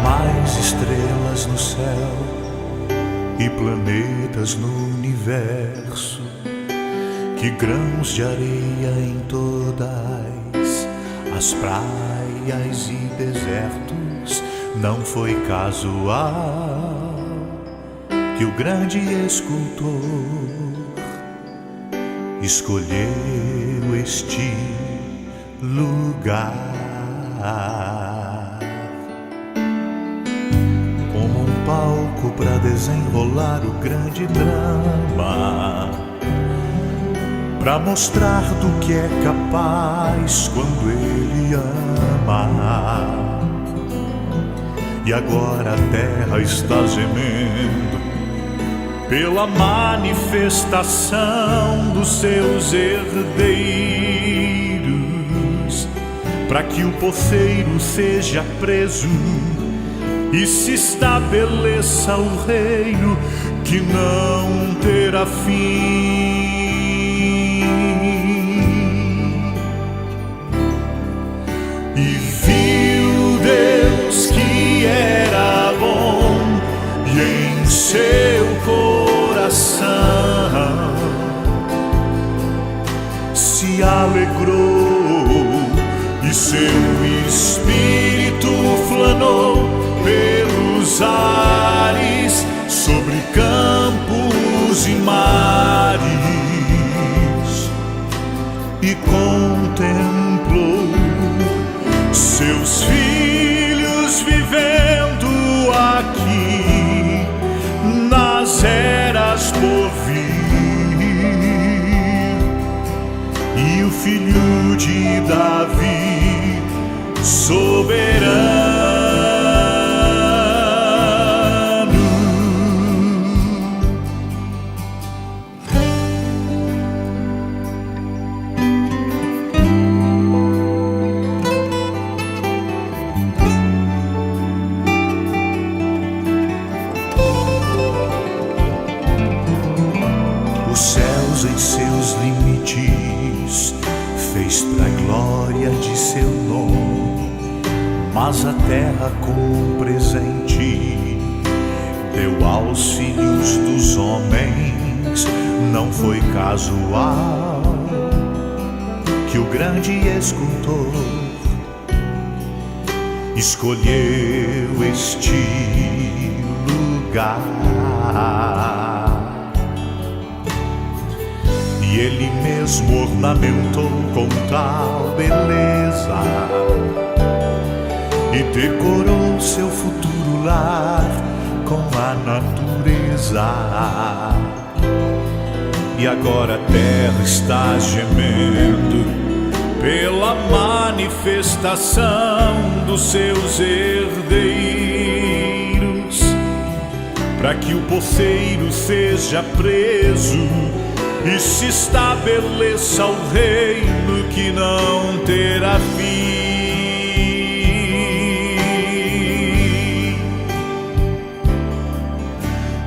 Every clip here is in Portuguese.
mais estrelas no céu e planetas no universo que grãos de areia em todas as praias e desertos. Não foi casual que o grande escultor escolheu este lugar como um palco para desenrolar o grande drama, para mostrar do que é capaz quando ele ama. E agora a terra está gemendo pela manifestação dos seus herdeiros, para que o poceiro seja preso e se estabeleça o reino que não terá fim. E viu Deus que era bom, e em seu coração se alegrou, e seu espírito flanou pelos ares, sobre campos e mares, e contemplou seus filhos vivendo aqui nas eras por vir. E o filho de Davi, soberano, os céus em seus limites fez pra glória de seu nome, mas a terra como um presente deu aos filhos dos homens. Não foi casual que o grande escultor escolheu este lugar, e ele mesmo ornamentou com tal beleza e decorou seu futuro lar com a natureza. E agora a terra está gemendo pela manifestação dos seus herdeiros, para que o poceiro seja preso e se estabeleça o reino que não terá fim.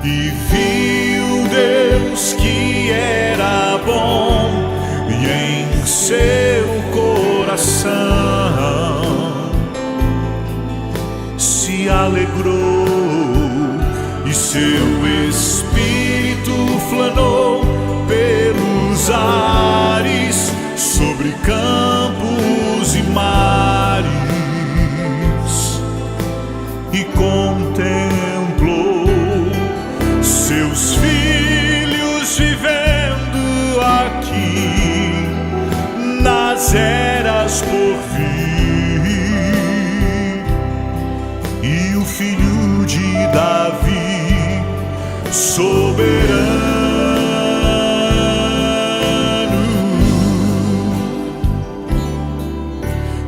E viu Deus que era bom, e em seu coração se alegrou, e seu espírito flanou pelos ares, sobre campos e mares, e contemplou seus filhos vivendo aqui nas eras por vir. E o filho de Davi, soberano,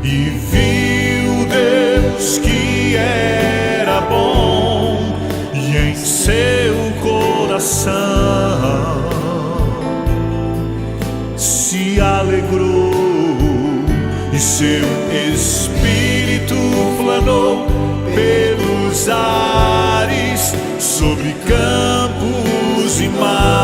e viu Deus que era bom, e em seu coração se alegrou, e seu espírito flanou pelos ares, sobre campos e mares,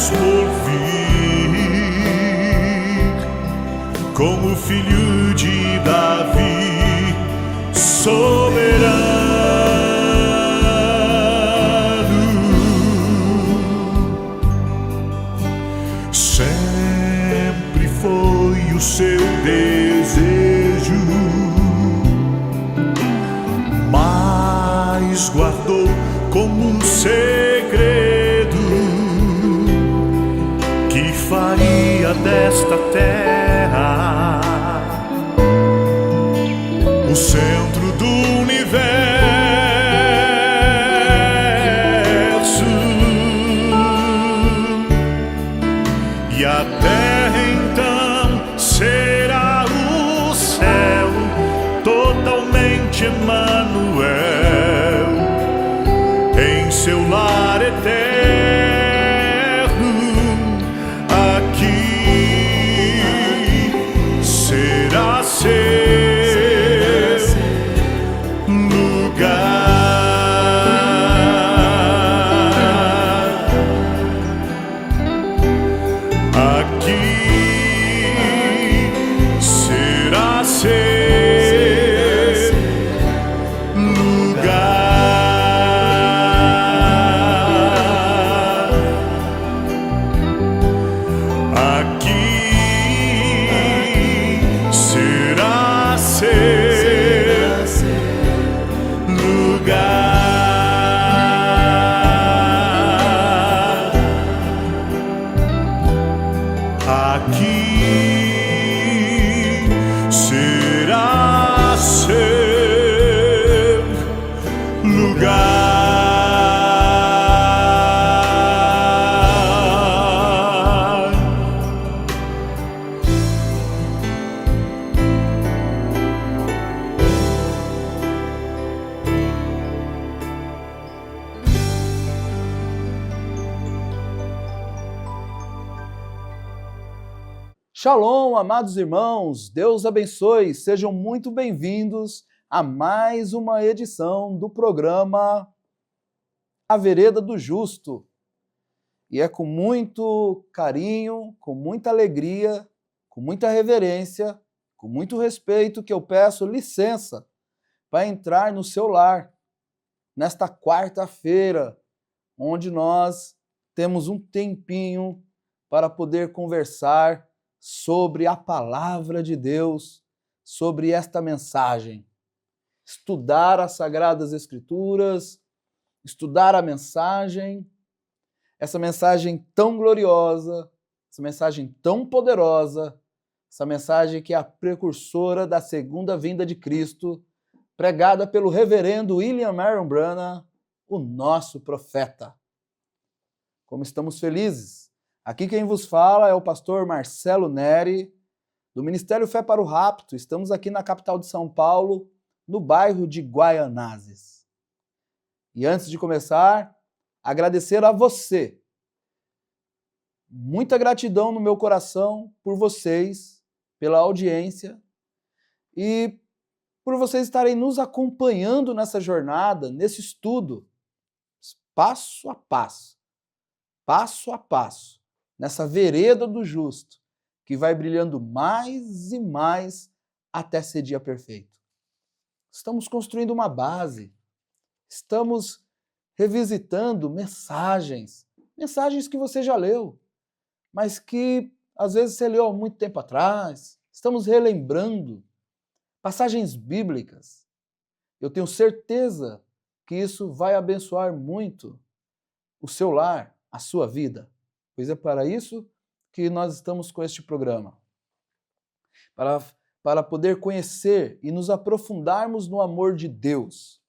dias por vir, com o filho de Davi, soberano. Sempre foi o seu desejo, mas guardou como um segredo que faria desta terra o centro do universo, e a terra então será o céu, totalmente Emanuel, em seu lar eterno. Aqui será seu lugar. Aqui será seu lugar. Aqui será seu lugar. Aqui será seu lugar. Shalom, amados irmãos, Deus abençoe, sejam muito bem-vindos a mais uma edição do programa A Vereda do Justo. E é com muito carinho, com muita alegria, com muita reverência, com muito respeito que eu peço licença para entrar no seu lar nesta quarta-feira, onde nós temos um tempinho para poder conversar sobre a palavra de Deus, sobre esta mensagem. Estudar as Sagradas Escrituras, estudar a mensagem, essa mensagem tão gloriosa, essa mensagem tão poderosa, essa mensagem que é a precursora da segunda vinda de Cristo, pregada pelo reverendo William Marion Branham, o nosso profeta. Como estamos felizes! Aqui quem vos fala é o pastor Marcelo Neri, do Ministério Fé para o Rapto. Estamos aqui na capital de São Paulo, no bairro de Guaianazes. E antes de começar, agradecer a você. Muita gratidão no meu coração por vocês, pela audiência e por vocês estarem nos acompanhando nessa jornada, nesse estudo, passo a passo, nessa vereda do justo, que vai brilhando mais e mais até ser dia perfeito. Estamos construindo uma base, estamos revisitando mensagens que você já leu, mas que às vezes você leu há muito tempo atrás. Estamos relembrando passagens bíblicas. Eu tenho certeza que isso vai abençoar muito o seu lar, a sua vida. Pois é para isso que nós estamos com este programa. Para poder conhecer e nos aprofundarmos no amor de Deus.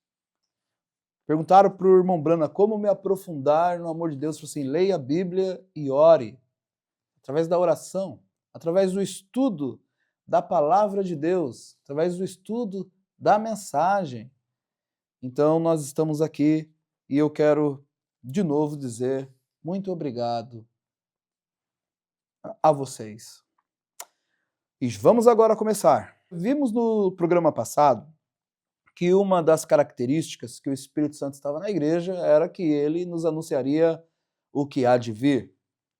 Perguntaram para o irmão Branham como me aprofundar no amor de Deus. Eu falei assim, leia a Bíblia e ore. Através da oração, através do estudo da palavra de Deus, através do estudo da mensagem. Então nós estamos aqui e eu quero de novo dizer muito obrigado a vocês. E vamos agora começar. Vimos no programa passado que uma das características que o Espírito Santo estava na igreja era que ele nos anunciaria o que há de vir.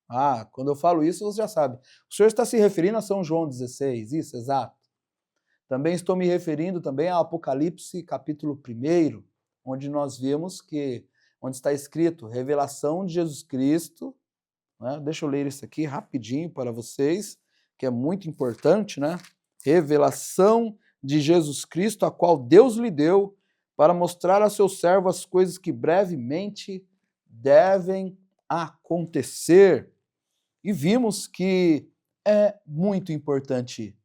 Ah, quando eu falo isso, você já sabe. O senhor está se referindo a São João 16, isso, exato. Também estou me referindo também ao Apocalipse, capítulo 1, onde nós vemos que, onde está escrito, revelação de Jesus Cristo, né? Deixa eu ler isso aqui rapidinho para vocês, que é muito importante, né? Revelação de Jesus Cristo, a qual Deus lhe deu, para mostrar a seus servos as coisas que brevemente devem acontecer. E vimos que é muito importante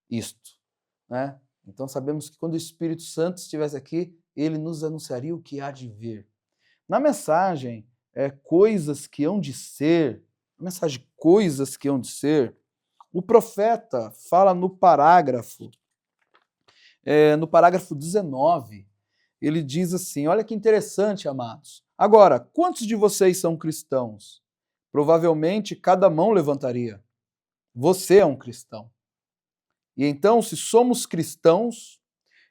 isto, né? Então sabemos que quando o Espírito Santo estivesse aqui, ele nos anunciaria o que há de vir. Na mensagem, coisas que hão de ser, a mensagem coisas que hão de ser, o profeta fala no parágrafo 19, ele diz assim, olha que interessante, amados. Agora, quantos de vocês são cristãos? Provavelmente cada mão levantaria. Você é um cristão. E então, se somos cristãos,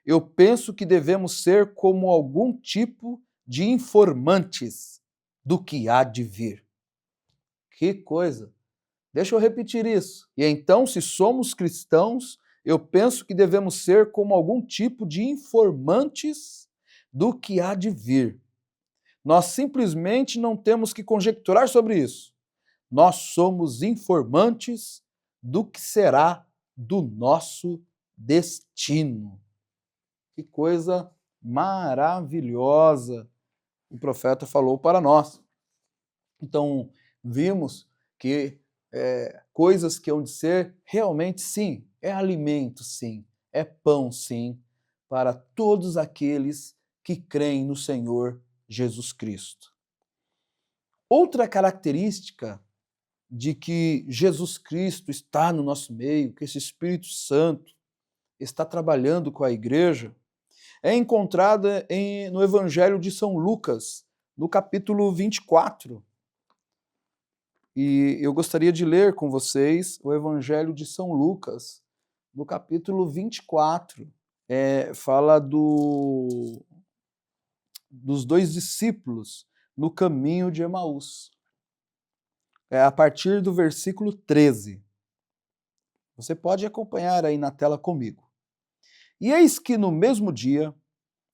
eu penso que devemos ser como algum tipo de informantes do que há de vir. Que coisa! Deixa eu repetir isso. E então, se somos cristãos, eu penso que devemos ser como algum tipo de informantes do que há de vir. Nós simplesmente não temos que conjecturar sobre isso. Nós somos informantes do que será do nosso destino. Que coisa maravilhosa o profeta falou para nós. Então, vimos que coisas que hão de ser, realmente sim, é alimento sim, é pão sim, para todos aqueles que creem no Senhor Jesus Cristo. Outra característica de que Jesus Cristo está no nosso meio, que esse Espírito Santo está trabalhando com a igreja, é encontrada no Evangelho de São Lucas, no capítulo 24. E eu gostaria de ler com vocês o Evangelho de São Lucas, no capítulo 24. Fala dos dois discípulos no caminho de Emaús. A partir do versículo 13. Você pode acompanhar aí na tela comigo. E eis que no mesmo dia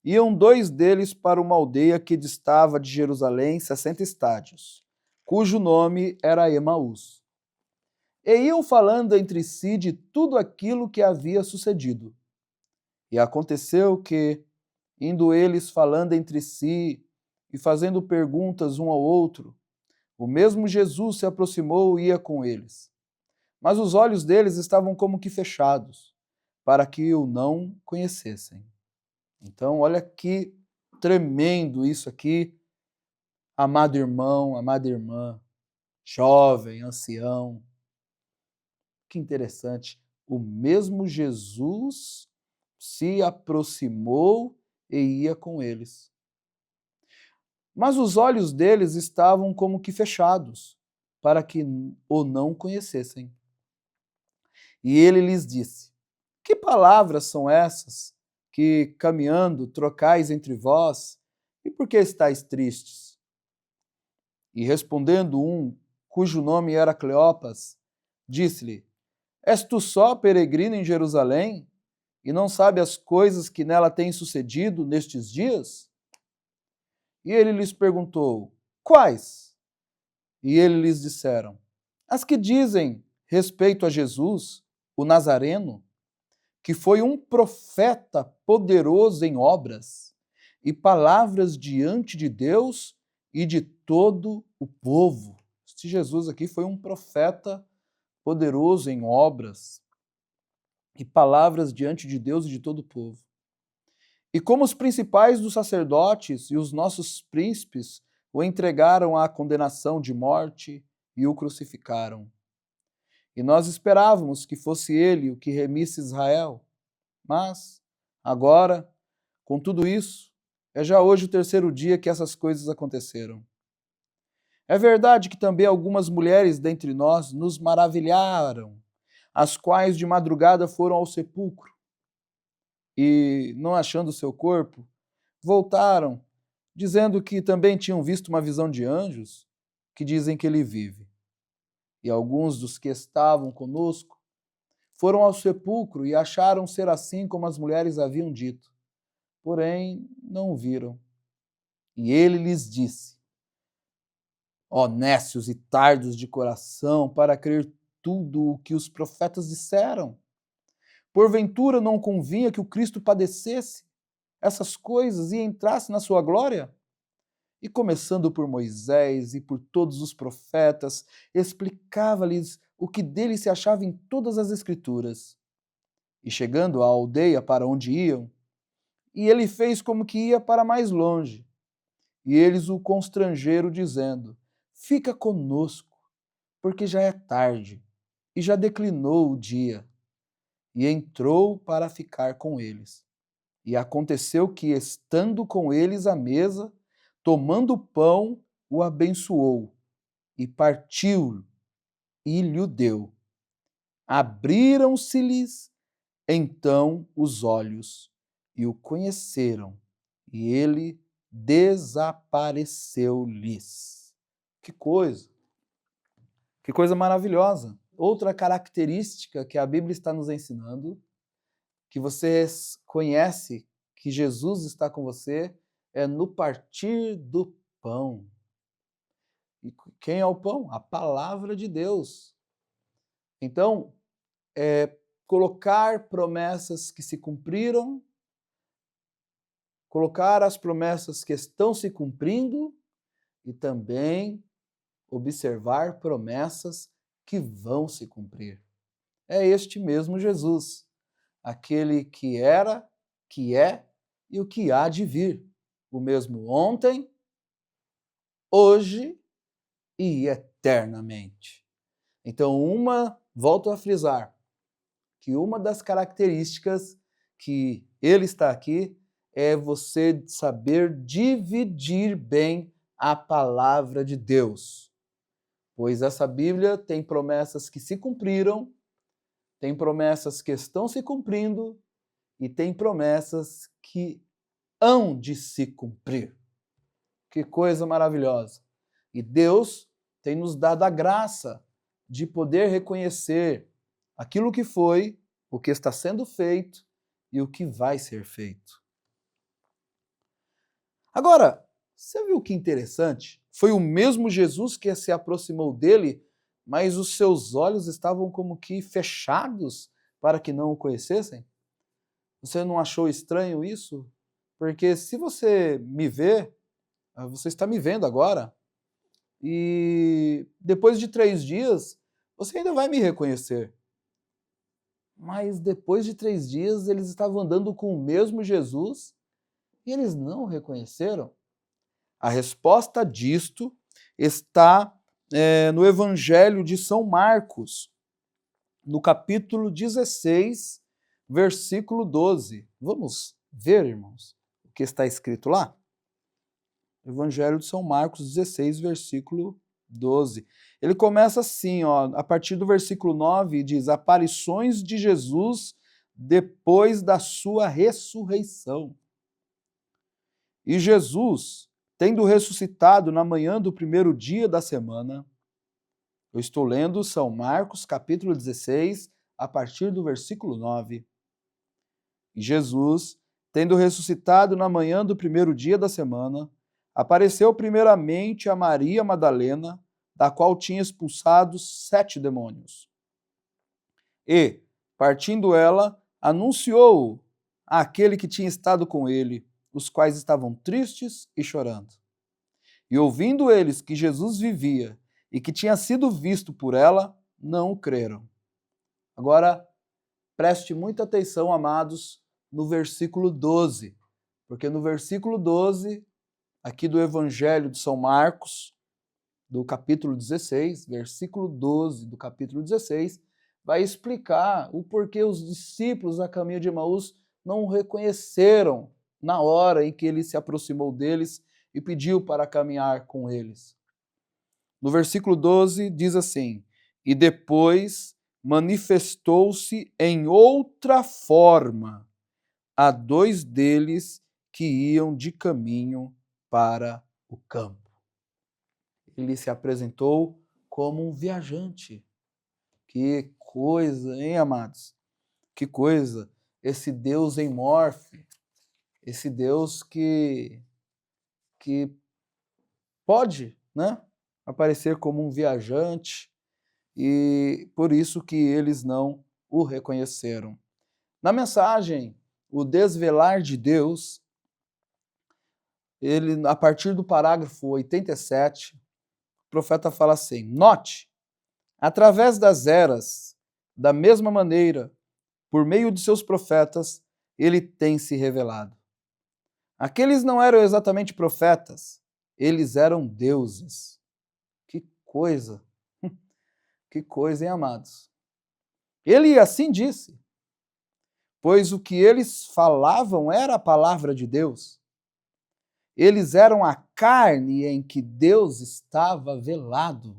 iam dois deles para uma aldeia que distava de Jerusalém 60 estádios, cujo nome era Emaús. E iam falando entre si de tudo aquilo que havia sucedido. E aconteceu que, indo eles falando entre si e fazendo perguntas um ao outro, o mesmo Jesus se aproximou e ia com eles. Mas os olhos deles estavam como que fechados, para que o não conhecessem. Então, olha que tremendo isso aqui, amado irmão, amada irmã, jovem, ancião. Que interessante. O mesmo Jesus se aproximou e ia com eles. Mas os olhos deles estavam como que fechados, para que o não conhecessem. E ele lhes disse: que palavras são essas que, caminhando, trocais entre vós, e por que estáis tristes? E respondendo um, cujo nome era Cleopas, disse-lhe: és tu só peregrino em Jerusalém, e não sabe as coisas que nela têm sucedido nestes dias? E ele lhes perguntou: quais? E eles lhes disseram: as que dizem respeito a Jesus, o Nazareno, que foi um profeta poderoso em obras e palavras diante de Deus e de todo o povo. Este Jesus aqui foi um profeta poderoso em obras e palavras diante de Deus e de todo o povo. E como os principais dos sacerdotes e os nossos príncipes o entregaram à condenação de morte e o crucificaram. E nós esperávamos que fosse ele o que remisse Israel. Mas, agora, com tudo isso, é já hoje o terceiro dia que essas coisas aconteceram. É verdade que também algumas mulheres dentre nós nos maravilharam, as quais de madrugada foram ao sepulcro e, não achando seu corpo, voltaram, dizendo que também tinham visto uma visão de anjos que dizem que ele vive. e alguns dos que estavam conosco foram ao sepulcro e acharam ser assim como as mulheres haviam dito, porém não o viram. E ele lhes disse: ó nécios e tardos de coração, para crer tudo o que os profetas disseram. Porventura não convinha que o Cristo padecesse essas coisas e entrasse na sua glória? E começando por Moisés e por todos os profetas, explicava-lhes o que dele se achava em todas as Escrituras. E chegando à aldeia para onde iam, e ele fez como que ia para mais longe. E eles o constrangeram, dizendo: fica conosco, porque já é tarde, e já declinou o dia. E entrou para ficar com eles. E aconteceu que, estando com eles à mesa, tomando o pão, o abençoou, e partiu e lhe deu. Abriram-se-lhes então os olhos, e o conheceram, e ele desapareceu-lhes. Que coisa maravilhosa. Outra característica que a Bíblia está nos ensinando, que você conhece que Jesus está com você, é no partir do pão. E quem é o pão? A palavra de Deus. Então, colocar promessas que se cumpriram, colocar as promessas que estão se cumprindo e também observar promessas que vão se cumprir. É este mesmo Jesus, aquele que era, que é e o que há de vir, o mesmo ontem, hoje e eternamente. Então, volto a frisar, que uma das características que ele está aqui é você saber dividir bem a palavra de Deus. Pois essa Bíblia tem promessas que se cumpriram, tem promessas que estão se cumprindo e tem promessas que hão de se cumprir. Que coisa maravilhosa! E Deus tem nos dado a graça de poder reconhecer aquilo que foi, o que está sendo feito e o que vai ser feito. Agora, você viu que interessante? Foi o mesmo Jesus que se aproximou dele, mas os seus olhos estavam como que fechados para que não o conhecessem? Você não achou estranho isso? Porque se você me vê, você está me vendo agora, e depois de 3 dias, você ainda vai me reconhecer. Mas depois de 3 dias, eles estavam andando com o mesmo Jesus e eles não o reconheceram. A resposta disto está no Evangelho de São Marcos, no capítulo 16, versículo 12. Vamos ver, irmãos, o que está escrito lá? Evangelho de São Marcos 16, versículo 12. Ele começa assim, a partir do versículo 9, diz: aparições de Jesus depois da sua ressurreição. E Jesus, tendo ressuscitado na manhã do primeiro dia da semana, eu estou lendo São Marcos, capítulo 16, a partir do versículo 9. E Jesus, tendo ressuscitado na manhã do primeiro dia da semana, apareceu primeiramente a Maria Madalena, da qual tinha expulsado 7 demônios. E, partindo ela, anunciou àquele que tinha estado com ele, os quais estavam tristes e chorando. E ouvindo eles que Jesus vivia e que tinha sido visto por ela, não o creram. Agora, preste muita atenção, amados, no versículo 12, porque no versículo 12, aqui do Evangelho de São Marcos, do capítulo 16, versículo 12 do capítulo 16, vai explicar o porquê os discípulos a caminho de Emaús não o reconheceram na hora em que ele se aproximou deles e pediu para caminhar com eles. No versículo 12 diz assim: e depois manifestou-se em outra forma a 2 deles que iam de caminho para o campo. Ele se apresentou como um viajante. Que coisa, hein, amados? Que coisa, esse Deus em morfe, esse Deus que pode, né, aparecer como um viajante, e por isso que eles não o reconheceram. Na mensagem, o desvelar de Deus, ele, a partir do parágrafo 87, o profeta fala assim: note, através das eras, da mesma maneira, por meio de seus profetas, ele tem se revelado. Aqueles não eram exatamente profetas, eles eram deuses. Que coisa! Que coisa, hein, amados? Ele assim disse, pois o que eles falavam era a palavra de Deus. Eles eram a carne em que Deus estava velado.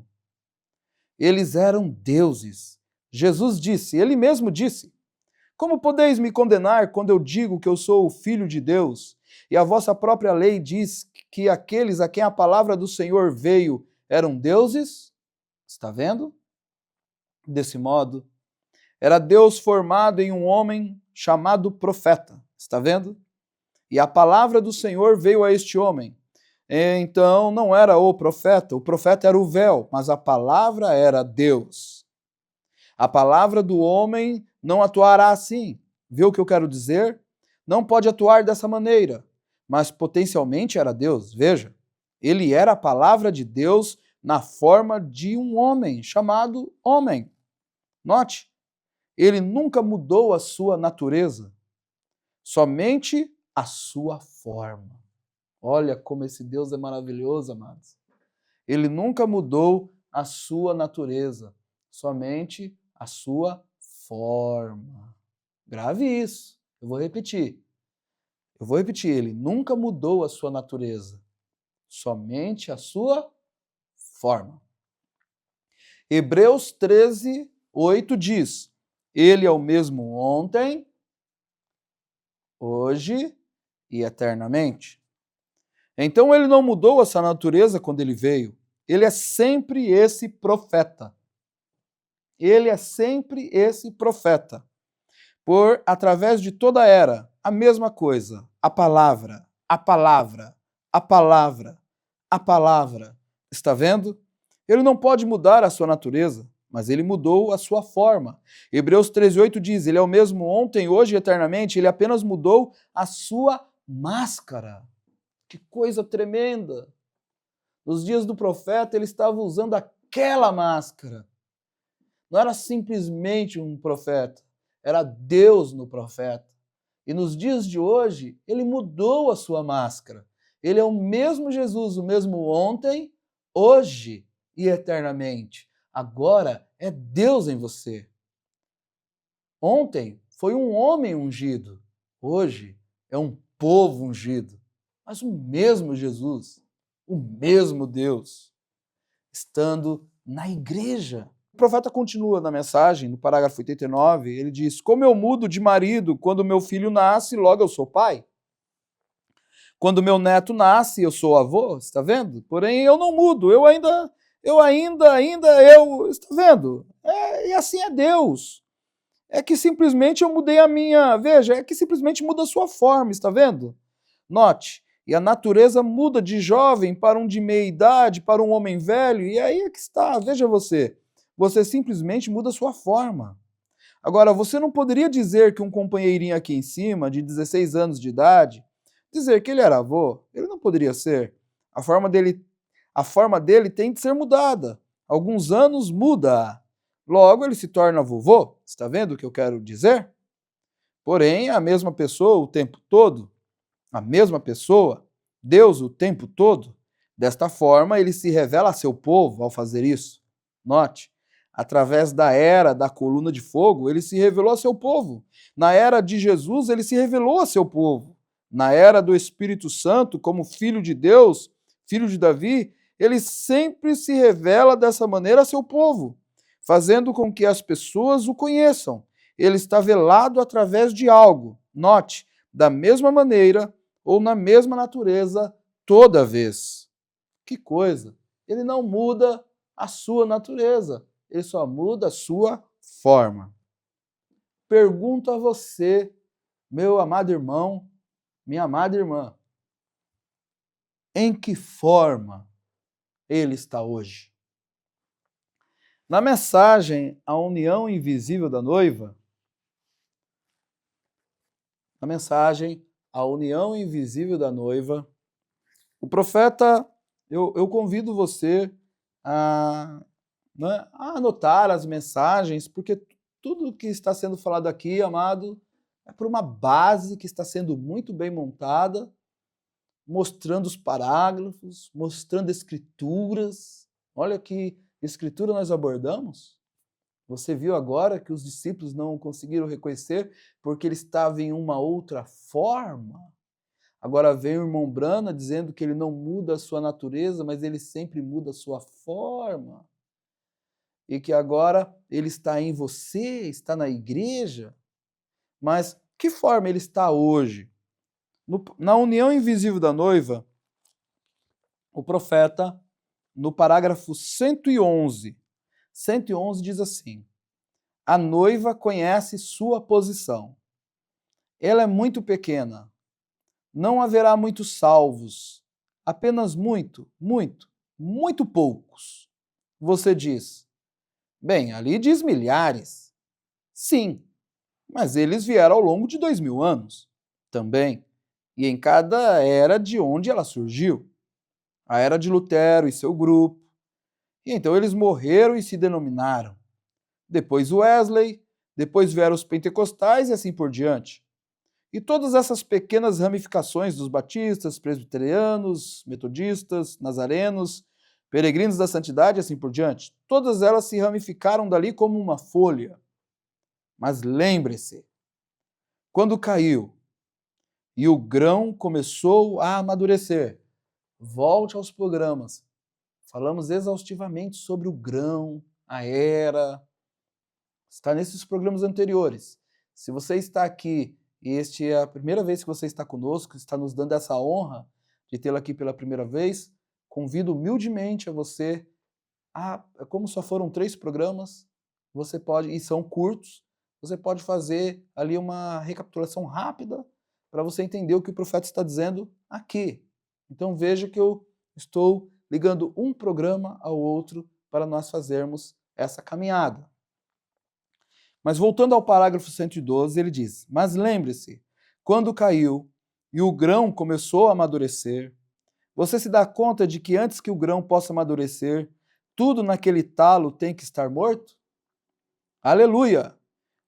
Eles eram deuses. Jesus disse, ele mesmo disse: como podeis me condenar quando eu digo que eu sou o Filho de Deus, e a vossa própria lei diz que aqueles a quem a palavra do Senhor veio eram deuses? Está vendo? Desse modo, era Deus formado em um homem chamado profeta. Está vendo? E a palavra do Senhor veio a este homem. Então, não era o profeta era o véu, mas a palavra era Deus. A palavra do homem não atuará assim. Viu o que eu quero dizer? Não pode atuar dessa maneira, mas potencialmente era Deus. Veja, ele era a palavra de Deus na forma de um homem, chamado homem. Note, ele nunca mudou a sua natureza, somente a sua forma. Olha como esse Deus é maravilhoso, amados. Ele nunca mudou a sua natureza, somente a sua forma. Grave isso. Eu vou repetir. Ele nunca mudou a sua natureza, somente a sua forma. Hebreus 13, 8 diz: ele é o mesmo ontem, hoje e eternamente. Então ele não mudou essa natureza quando ele veio. Ele é sempre esse profeta. Ele é sempre esse profeta. Por através de toda a era, a mesma coisa. A palavra, a palavra, a palavra, a palavra. Está vendo? Ele não pode mudar a sua natureza, mas ele mudou a sua forma. Hebreus 13:8 diz, ele é o mesmo ontem, hoje e eternamente, ele apenas mudou a sua máscara. Que coisa tremenda! Nos dias do profeta, ele estava usando aquela máscara. Não era simplesmente um profeta, era Deus no profeta. E nos dias de hoje, ele mudou a sua máscara. Ele é o mesmo Jesus, o mesmo ontem, hoje e eternamente. Agora é Deus em você. Ontem foi um homem ungido, hoje é um povo ungido. Mas o mesmo Jesus, o mesmo Deus, estando na igreja. O profeta continua na mensagem, no parágrafo 89, ele diz: como eu mudo de marido quando meu filho nasce, logo eu sou pai. Quando meu neto nasce, eu sou avô, está vendo? Porém, eu não mudo, eu ainda, está vendo? E assim é Deus. É que simplesmente eu mudei a minha, veja, é que simplesmente muda a sua forma, está vendo? Note, e a natureza muda de jovem para um de meia idade, para um homem velho, e aí é que está, veja você simplesmente muda a sua forma. Agora, você não poderia dizer que um companheirinho aqui em cima, de 16 anos de idade, dizer que ele era avô, ele não poderia ser. A forma dele tem de ser mudada. Alguns anos muda. Logo, ele se torna vovô. Está vendo o que eu quero dizer? Porém, a mesma pessoa o tempo todo, a mesma pessoa, Deus o tempo todo, desta forma ele se revela a seu povo ao fazer isso. Note, através da era da coluna de fogo, ele se revelou a seu povo. Na era de Jesus, ele se revelou a seu povo. Na era do Espírito Santo, como Filho de Deus, Filho de Davi, ele sempre se revela dessa maneira a seu povo, fazendo com que as pessoas o conheçam. Ele está velado através de algo. Note, da mesma maneira ou na mesma natureza toda vez. Que coisa! Ele não muda a sua natureza, ele só muda a sua forma. Pergunto a você, meu amado irmão, minha amada irmã, em que forma ele está hoje? Na mensagem A União Invisível da Noiva, o profeta, eu convido você a, né, a anotar as mensagens, porque tudo que está sendo falado aqui, amado, é por uma base que está sendo muito bem montada, mostrando os parágrafos, mostrando escrituras. Olha que escritura nós abordamos. Você viu agora que os discípulos não conseguiram reconhecer porque ele estava em uma outra forma. Agora vem o irmão Brana dizendo que ele não muda a sua natureza, mas ele sempre muda a sua forma. E que agora ele está em você, está na igreja. Mas que forma ele está hoje? Na união invisível da noiva, o profeta, no parágrafo 111 diz assim: a noiva conhece sua posição. Ela é muito pequena. Não haverá muitos salvos. Apenas muito poucos. Você diz, bem, ali diz milhares. Sim, mas eles vieram ao longo de 2000 anos. Também. E em cada era de onde ela surgiu. A era de Lutero e seu grupo. E então eles morreram e se denominaram. Depois Wesley, depois vieram os pentecostais e assim por diante. E todas essas pequenas ramificações dos batistas, presbiterianos, metodistas, nazarenos, peregrinos da santidade e assim por diante, todas elas se ramificaram dali como uma folha. Mas lembre-se, quando caiu e o grão começou a amadurecer, volte aos programas. Falamos exaustivamente sobre o grão, a era. Está nesses programas anteriores. Se você está aqui e este é a primeira vez que você está conosco, está nos dando essa honra de tê-lo aqui pela primeira vez, convido humildemente a você, como só foram 3 programas, você pode, e são curtos, você pode fazer ali uma recapitulação rápida para você entender o que o profeta está dizendo aqui. Então veja que eu estou ligando um programa ao outro para nós fazermos essa caminhada. Mas voltando ao parágrafo 112, ele diz, mas lembre-se, quando caiu e o grão começou a amadurecer, você se dá conta de que antes que o grão possa amadurecer, tudo naquele talo tem que estar morto? Aleluia!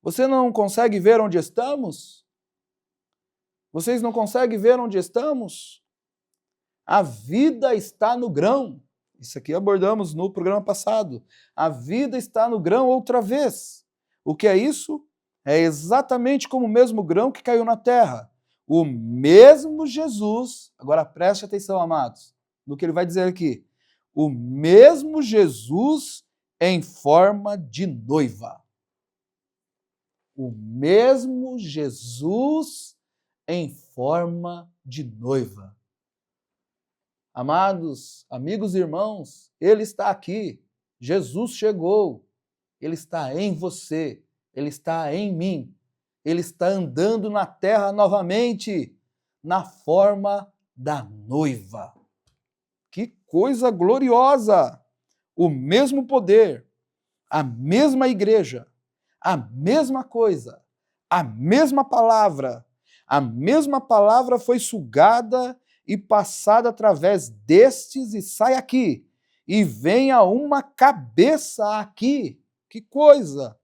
Você não consegue ver onde estamos? Vocês não conseguem ver onde estamos? A vida está no grão. Isso aqui abordamos no programa passado. A vida está no grão outra vez. O que é isso? É exatamente como o mesmo grão que caiu na terra. O mesmo Jesus, agora preste atenção, amados, no que ele vai dizer aqui. O mesmo Jesus em forma de noiva. O mesmo Jesus em forma de noiva. Amados, amigos e irmãos, ele está aqui. Jesus chegou. Ele está em você, ele está em mim, ele está andando na terra novamente, na forma da noiva. Que coisa gloriosa! O mesmo poder, a mesma igreja, a mesma coisa, a mesma palavra foi sugada e passada através destes e sai aqui, e vem a uma cabeça aqui. Que coisa!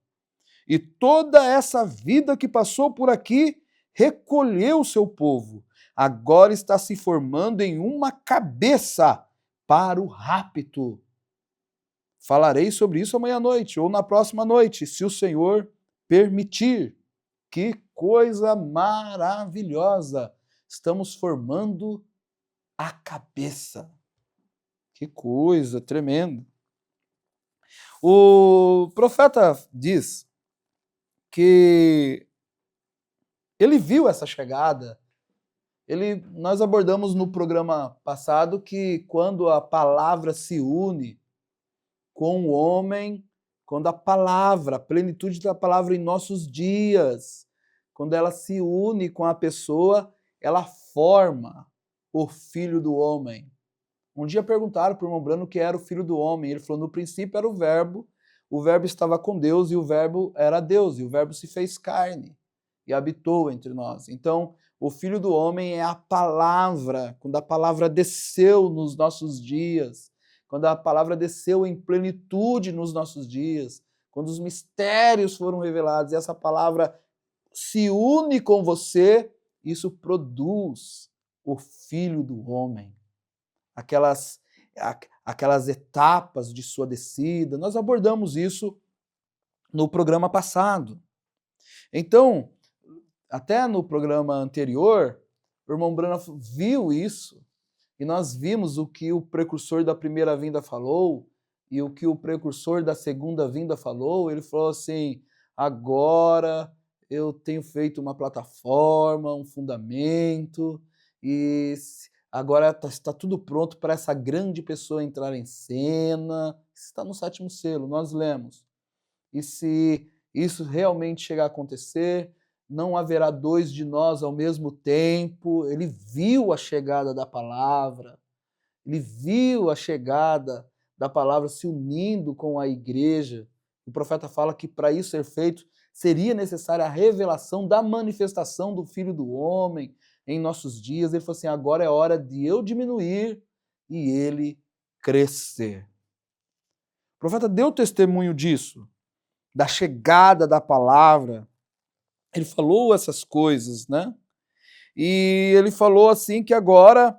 E toda essa vida que passou por aqui recolheu o seu povo. Agora está se formando em uma cabeça para o rapto. Falarei sobre isso amanhã à noite ou na próxima noite, se o Senhor permitir. Que coisa maravilhosa! Estamos formando a cabeça. Que coisa tremenda! O profeta diz que ele viu essa chegada. Nós abordamos no programa passado que quando a palavra se une, com o homem quando a palavra, a plenitude da palavra em nossos dias, quando ela se une com a pessoa, ela forma o Filho do Homem. Um dia perguntaram para o irmão Brano o que era o Filho do Homem. Ele falou, no princípio era o Verbo estava com Deus e o Verbo era Deus, e o Verbo se fez carne e habitou entre nós. Então, o Filho do Homem é a palavra, quando a palavra desceu nos nossos dias, quando a palavra desceu em plenitude nos nossos dias, quando os mistérios foram revelados e essa palavra se une com você, isso produz o Filho do Homem. Aquelas etapas de sua descida, nós abordamos isso no programa passado. Então, até no programa anterior, o irmão Brana viu isso, e nós vimos o que o precursor da primeira vinda falou, e o que o precursor da segunda vinda falou. Ele falou assim, agora eu tenho feito uma plataforma, um fundamento, e agora está tudo pronto para essa grande pessoa entrar em cena. Isso está no 7º selo, nós lemos. E se isso realmente chegar a acontecer, não haverá 2 de nós ao mesmo tempo. Ele viu a chegada da palavra, ele viu a chegada da palavra se unindo com a igreja. O profeta fala que para isso ser feito, seria necessária a revelação da manifestação do Filho do Homem em nossos dias. Ele falou assim, agora é hora de eu diminuir e ele crescer. O profeta deu testemunho disso, da chegada da palavra. Ele falou essas coisas, né? E ele falou assim que agora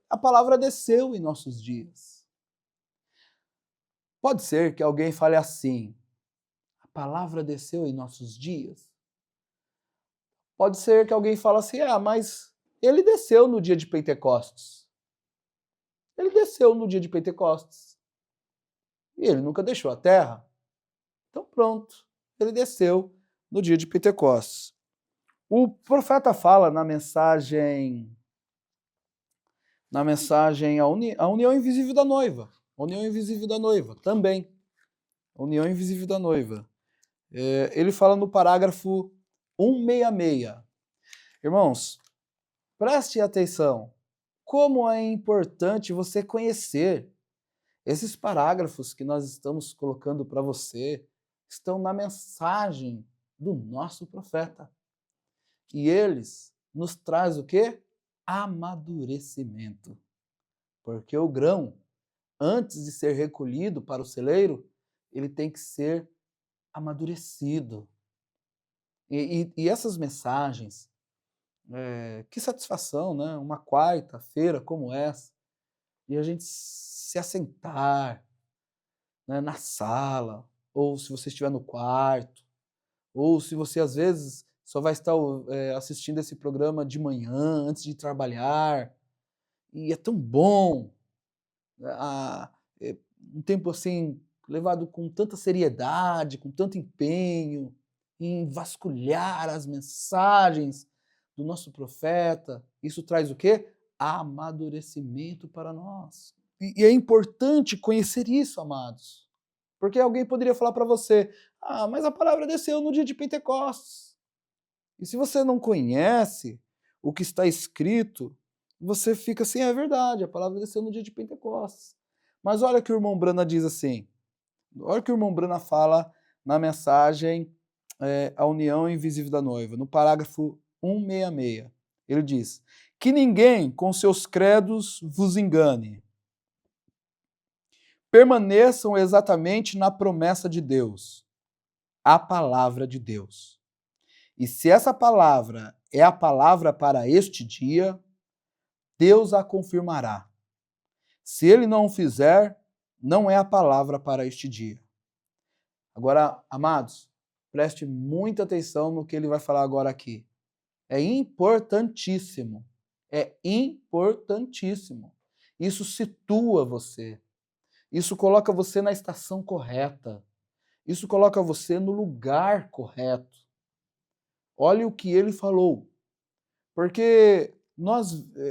a palavra desceu em nossos dias. Pode ser que alguém fale assim, a palavra desceu em nossos dias? Pode ser que alguém fale assim, mas ele desceu no dia de Pentecostes. Ele desceu no dia de Pentecostes. E ele nunca deixou a terra. Então pronto, ele desceu no dia de Pentecostes. O profeta fala na mensagem a união invisível da noiva. A união invisível da noiva, também. A união invisível da noiva. Ele fala no parágrafo 166. Irmãos, preste atenção. Como é importante você conhecer esses parágrafos que nós estamos colocando para você, estão na mensagem do nosso profeta. E eles nos traz o quê? Amadurecimento. Porque o grão, antes de ser recolhido para o celeiro, ele tem que ser amadurecido. E essas mensagens, que satisfação, né? Uma quarta-feira como essa, e a gente se assentar, né, na sala, ou se você estiver no quarto, ou se você às vezes só vai estar assistindo esse programa de manhã, antes de trabalhar, e é tão bom, um tempo assim, levado com tanta seriedade, com tanto empenho, em vasculhar as mensagens do nosso profeta. Isso traz o quê? Amadurecimento para nós. E é importante conhecer isso, amados. Porque alguém poderia falar para você, mas a palavra desceu no dia de Pentecostes. E se você não conhece o que está escrito, você fica assim, é verdade, a palavra desceu no dia de Pentecostes. Mas olha que o irmão Brana diz assim, olha que o irmão Brana fala na mensagem A União Invisível da Noiva, no parágrafo 166. Ele diz, que ninguém com seus credos vos engane. Permaneçam exatamente na promessa de Deus, a palavra de Deus. E se essa palavra é a palavra para este dia, Deus a confirmará. Se ele não o fizer, não é a palavra para este dia. Agora, amados, preste muita atenção no que ele vai falar agora aqui. É importantíssimo. É importantíssimo. Isso situa você. Isso coloca você na estação correta. Isso coloca você no lugar correto. Olha o que ele falou. Porque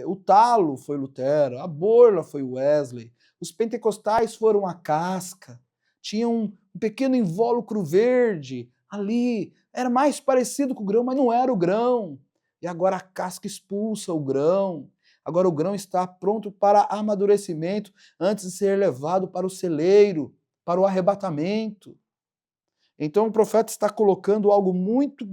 O talo foi Lutero, a borla foi Wesley, os pentecostais foram a casca, tinha um pequeno invólucro verde ali, era mais parecido com o grão, mas não era o grão. E agora a casca expulsa o grão. Agora o grão está pronto para amadurecimento antes de ser levado para o celeiro, para o arrebatamento. Então o profeta está colocando algo muito,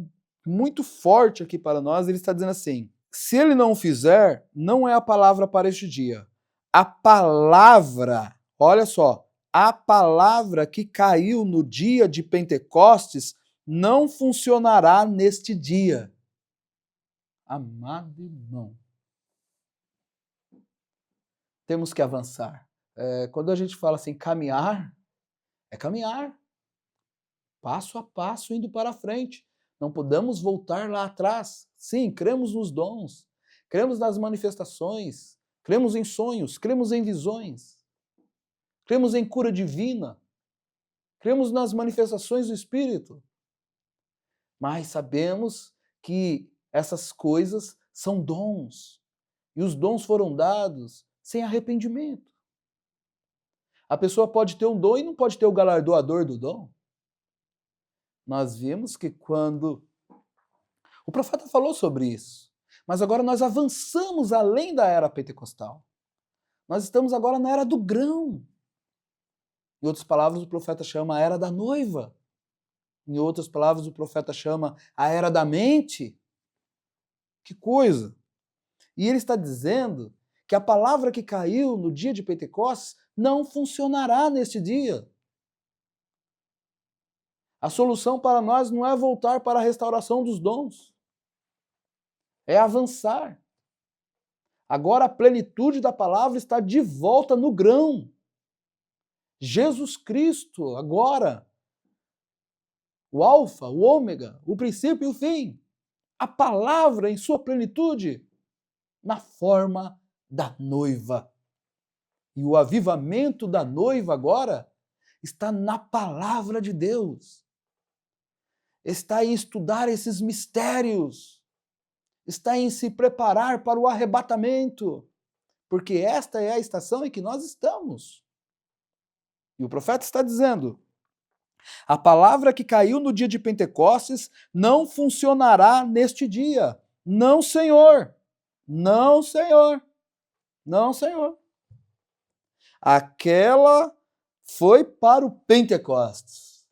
muito forte aqui para nós. Ele está dizendo assim: se ele não o fizer, não é a palavra para este dia. A palavra, olha só, a palavra que caiu no dia de Pentecostes não funcionará neste dia. Amado irmão, temos que avançar. Quando a gente fala assim, caminhar, é caminhar. Passo a passo, indo para frente. Não podemos voltar lá atrás. Sim, cremos nos dons, cremos nas manifestações, cremos em sonhos, cremos em visões, cremos em cura divina, cremos nas manifestações do Espírito. Mas sabemos que essas coisas são dons. E os dons foram dados sem arrependimento. A pessoa pode ter um dom e não pode ter o galardoador do dom. Nós vimos que quando o profeta falou sobre isso, mas agora nós avançamos além da era pentecostal. Nós estamos agora na era do grão. Em outras palavras, o profeta chama a era da noiva. Em outras palavras, o profeta chama a era da mente. Que coisa! E ele está dizendo que a palavra que caiu no dia de Pentecostes não funcionará neste dia. A solução para nós não é voltar para a restauração dos dons. É avançar. Agora a plenitude da palavra está de volta no grão. Jesus Cristo, agora, o alfa, o ômega, o princípio e o fim. A palavra em sua plenitude, na forma da noiva. E o avivamento da noiva agora está na palavra de Deus. Está em estudar esses mistérios. Está em se preparar para o arrebatamento. Porque esta é a estação em que nós estamos. E o profeta está dizendo: a palavra que caiu no dia de Pentecostes não funcionará neste dia. Não, Senhor. Não, Senhor. Não, Senhor. Aquela foi para o Pentecostes,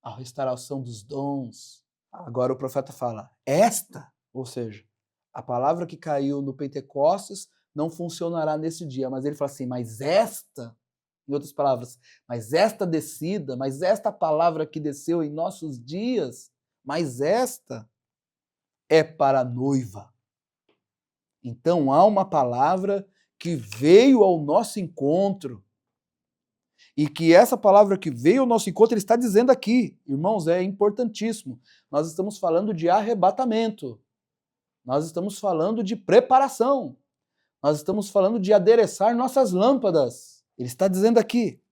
a restauração dos dons. Agora o profeta fala, esta, ou seja, a palavra que caiu no Pentecostes não funcionará nesse dia. Mas ele fala assim, mas esta, em outras palavras, mas esta descida, mas esta palavra que desceu em nossos dias, mas esta é para a noiva. Então há uma palavra que veio ao nosso encontro. E que essa palavra que veio ao nosso encontro, ele está dizendo aqui, irmãos, é importantíssimo. Nós estamos falando de arrebatamento. Nós estamos falando de preparação. Nós estamos falando de adereçar nossas lâmpadas. Ele está dizendo aqui.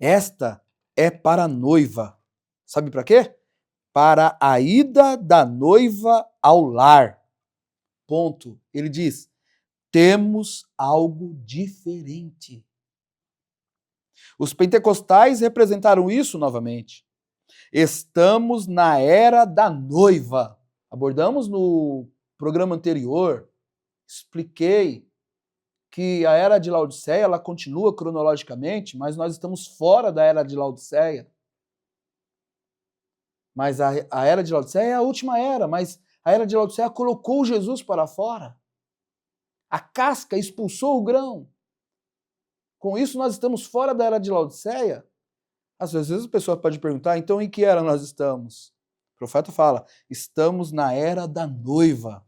Esta é para a noiva. Sabe para quê? Para a ida da noiva ao lar. Ponto. Ele diz, temos algo diferente. Os pentecostais representaram isso novamente. Estamos na era da noiva. Abordamos no programa anterior, expliquei que a era de Laodiceia ela continua cronologicamente, mas nós estamos fora da era de Laodiceia. Mas a era de Laodiceia é a última era, mas a era de Laodiceia colocou Jesus para fora. A casca expulsou o grão. Com isso, nós estamos fora da era de Laodiceia. Às vezes a pessoa pode perguntar, então em que era nós estamos? O profeta fala, estamos na era da noiva.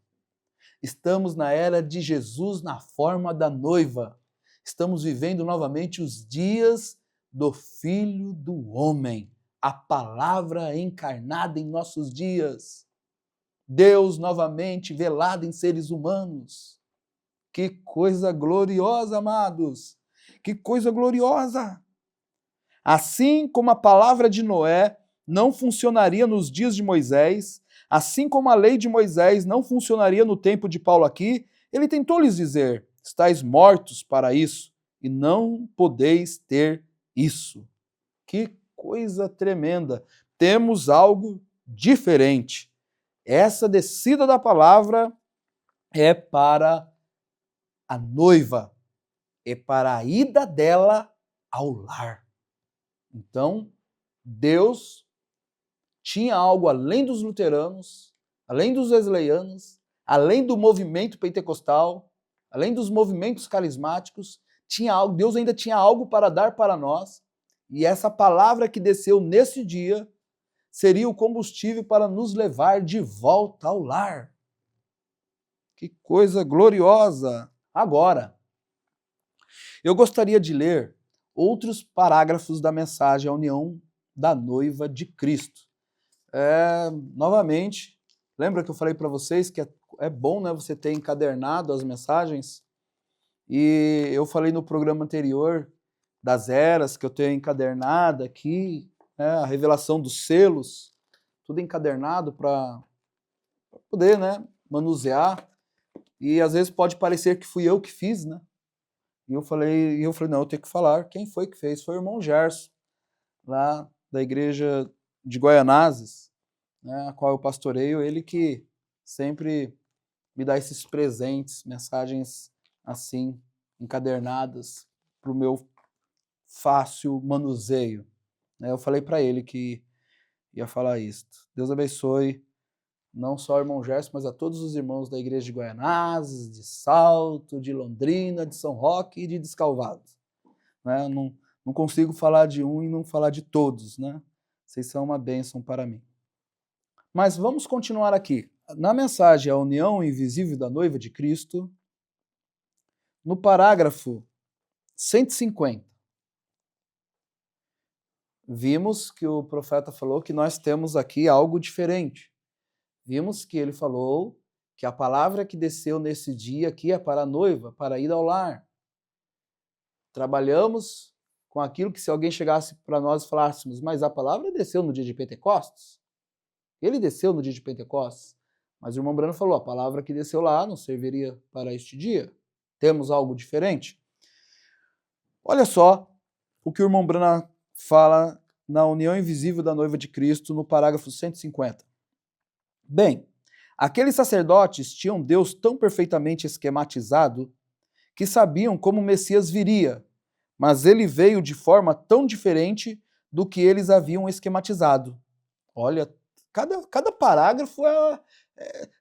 Estamos na era de Jesus na forma da noiva. Estamos vivendo novamente os dias do Filho do Homem. A palavra encarnada em nossos dias. Deus novamente velado em seres humanos. Que coisa gloriosa, amados! Que coisa gloriosa! Assim como a palavra de Noé não funcionaria nos dias de Moisés, assim como a lei de Moisés não funcionaria no tempo de Paulo aqui, ele tentou lhes dizer: estáis mortos para isso e não podeis ter isso. Que coisa tremenda! Temos algo diferente. Essa descida da palavra é para a noiva, é para a ida dela ao lar. Então, Deus tinha algo além dos luteranos, além dos wesleyanos, além do movimento pentecostal, além dos movimentos carismáticos, tinha algo, Deus ainda tinha algo para dar para nós, e essa palavra que desceu nesse dia seria o combustível para nos levar de volta ao lar. Que coisa gloriosa! Agora, eu gostaria de ler outros parágrafos da mensagem à união da noiva de Cristo. Novamente, lembra que eu falei para vocês que é bom, né, você ter encadernado as mensagens? E eu falei no programa anterior das eras que eu tenho encadernado aqui, né, a revelação dos selos, tudo encadernado para poder, né, manusear. E às vezes pode parecer que fui eu que fiz, né? E eu falei, não, eu tenho que falar. Quem foi que fez? Foi o irmão Gerson, lá da igreja de Goianazes, né, a qual eu pastoreio, ele que sempre me dá esses presentes, mensagens assim, encadernadas, para o meu fácil manuseio. Eu falei para ele que ia falar isso. Deus abençoe não só o irmão Gerson, mas a todos os irmãos da igreja de Goianazes, de Salto, de Londrina, de São Roque e de Descalvado. Né? Não consigo falar de um e não falar de todos, né? Vocês são uma bênção para mim. Mas vamos continuar aqui. Na mensagem A União Invisível da Noiva de Cristo, no parágrafo 150, vimos que o profeta falou que nós temos aqui algo diferente. Vimos que ele falou que a palavra que desceu nesse dia aqui é para a noiva, para ir ao lar. Trabalhamos com aquilo que se alguém chegasse para nós e falássemos, mas a palavra desceu no dia de Pentecostes? Ele desceu no dia de Pentecostes, mas o irmão Brano falou, a palavra que desceu lá não serviria para este dia. Temos algo diferente? Olha só o que o irmão Brano fala na União Invisível da Noiva de Cristo, no parágrafo 150. Bem, aqueles sacerdotes tinham Deus tão perfeitamente esquematizado que sabiam como o Messias viria, mas ele veio de forma tão diferente do que eles haviam esquematizado. Olha, cada parágrafo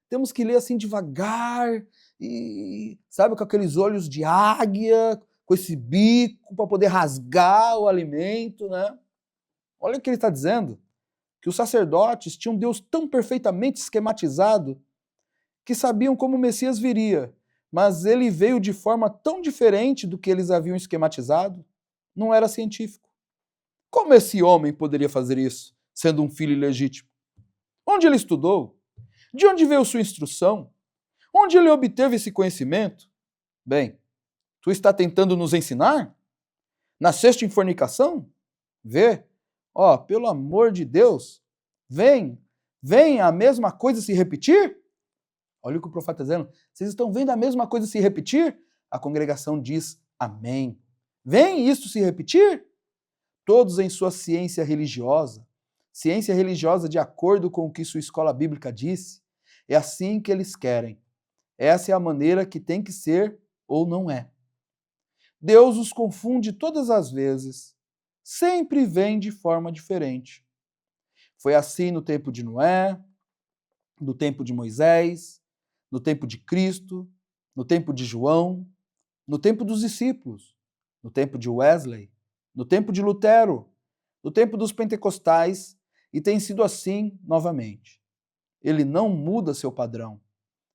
temos que ler assim devagar, e sabe, com aqueles olhos de águia, com esse bico para poder rasgar o alimento, né? Olha o que ele está dizendo. Que os sacerdotes tinham Deus tão perfeitamente esquematizado que sabiam como o Messias viria, mas ele veio de forma tão diferente do que eles haviam esquematizado, não era científico. Como esse homem poderia fazer isso, sendo um filho ilegítimo? Onde ele estudou? De onde veio sua instrução? Onde ele obteve esse conhecimento? Bem, tu está tentando nos ensinar? Nasceste em fornicação? Vê. Pelo amor de Deus, vem a mesma coisa se repetir? Olha o que o profeta está dizendo. Vocês estão vendo a mesma coisa se repetir? A congregação diz amém. Vem isso se repetir? Todos em sua ciência religiosa de acordo com o que sua escola bíblica disse, é assim que eles querem. Essa é a maneira que tem que ser ou não é. Deus os confunde todas as vezes. Sempre vem de forma diferente. Foi assim no tempo de Noé, no tempo de Moisés, no tempo de Cristo, no tempo de João, no tempo dos discípulos, no tempo de Wesley, no tempo de Lutero, no tempo dos pentecostais, e tem sido assim novamente. Ele não muda seu padrão.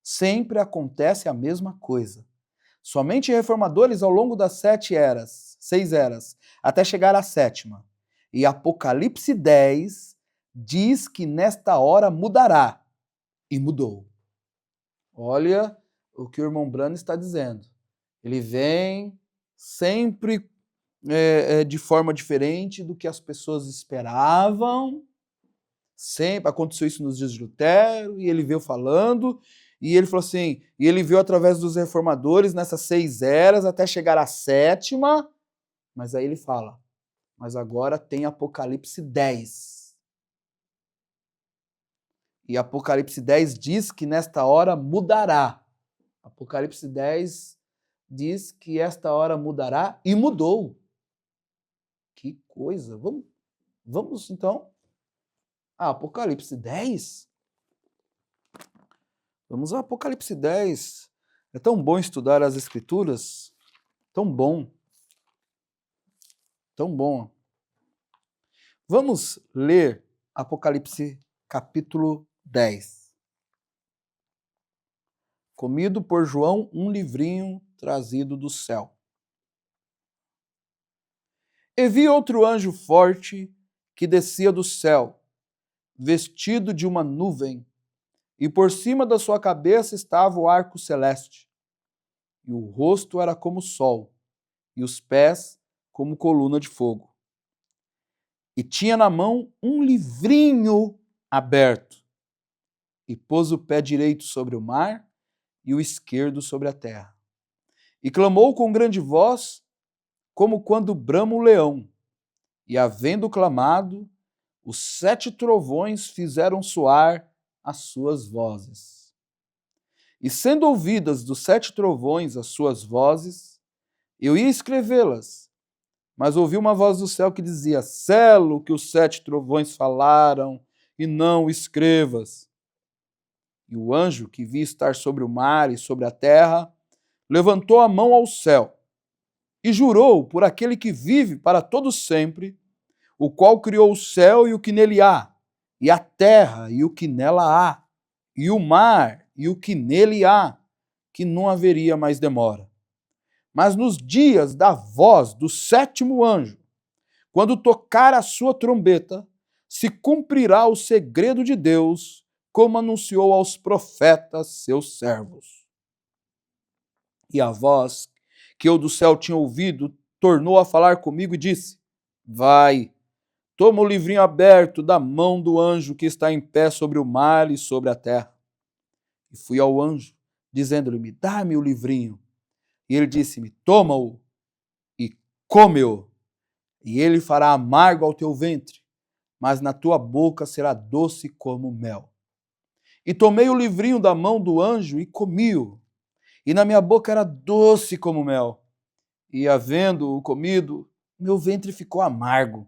Sempre acontece a mesma coisa. Somente reformadores ao longo das 6 eras, até chegar à 7ª. E Apocalipse 10 diz que nesta hora mudará. E mudou. Olha o que o irmão Brano está dizendo. Ele vem sempre de forma diferente do que as pessoas esperavam, Sempre aconteceu isso nos dias de Lutero, e ele veio falando, e ele falou assim, e ele veio através dos reformadores nessas 6 eras até chegar à 7ª, mas aí ele fala, mas agora tem Apocalipse 10. E Apocalipse 10 diz que nesta hora mudará. Apocalipse 10 diz que esta hora mudará e mudou. Que coisa! Vamos então a Apocalipse 10? Vamos a Apocalipse 10. É tão bom estudar as Escrituras. Tão bom. Tão bom. Vamos ler Apocalipse capítulo 10. Comido por João, um livrinho trazido do céu. E vi outro anjo forte que descia do céu, vestido de uma nuvem, e por cima da sua cabeça estava o arco celeste. E o rosto era como o sol, e os pés como coluna de fogo. E tinha na mão um livrinho aberto, e pôs o pé direito sobre o mar e o esquerdo sobre a terra. E clamou com grande voz, como quando brama o leão. E havendo clamado, os 7 trovões fizeram soar as suas vozes. E sendo ouvidas dos 7 trovões as suas vozes, eu ia escrevê-las, mas ouvi uma voz do céu que dizia, sela o que os 7 trovões falaram, e não o escrevas. E o anjo que vi estar sobre o mar e sobre a terra, levantou a mão ao céu, e jurou por aquele que vive para todo sempre, o qual criou o céu e o que nele há, e a terra e o que nela há, e o mar e o que nele há, que não haveria mais demora. Mas nos dias da voz do 7º anjo, quando tocar a sua trombeta, se cumprirá o segredo de Deus, como anunciou aos profetas seus servos. E a voz que eu do céu tinha ouvido tornou a falar comigo e disse, vai, toma o livrinho aberto da mão do anjo que está em pé sobre o mar e sobre a terra. E fui ao anjo, dizendo-lhe, dá-me o livrinho. E ele disse-me, toma-o e come-o, e ele fará amargo ao teu ventre, mas na tua boca será doce como mel. E tomei o livrinho da mão do anjo e comi-o, e na minha boca era doce como mel. E havendo-o comido, meu ventre ficou amargo.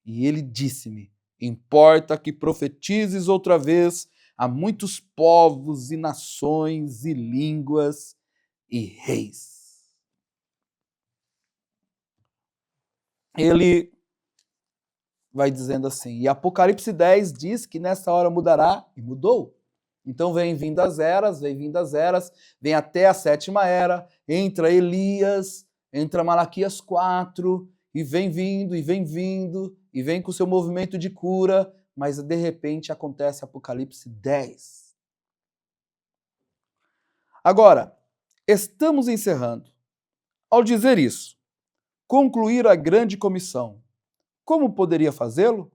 E ele disse-me, importa que profetizes outra vez a muitos povos e nações e línguas e reis. Ele vai dizendo assim, e Apocalipse 10 diz que nessa hora mudará, e mudou. Então vem vindo as eras, vem até a 7ª era, entra Elias, entra Malaquias 4, e vem vindo, e vem com o seu movimento de cura, mas de repente acontece Apocalipse 10. Agora, estamos encerrando. Ao dizer isso, concluir a grande comissão. Como poderia fazê-lo?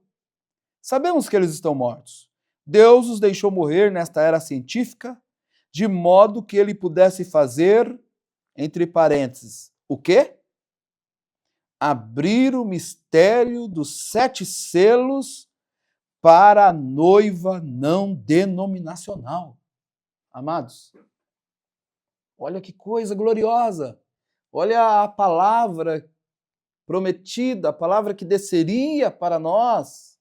Sabemos que eles estão mortos. Deus os deixou morrer nesta era científica, de modo que ele pudesse fazer, entre parênteses, o quê? Abrir o mistério dos 7 selos para a noiva não denominacional. Amados, olha que coisa gloriosa. Olha a palavra prometida, a palavra que desceria para nós.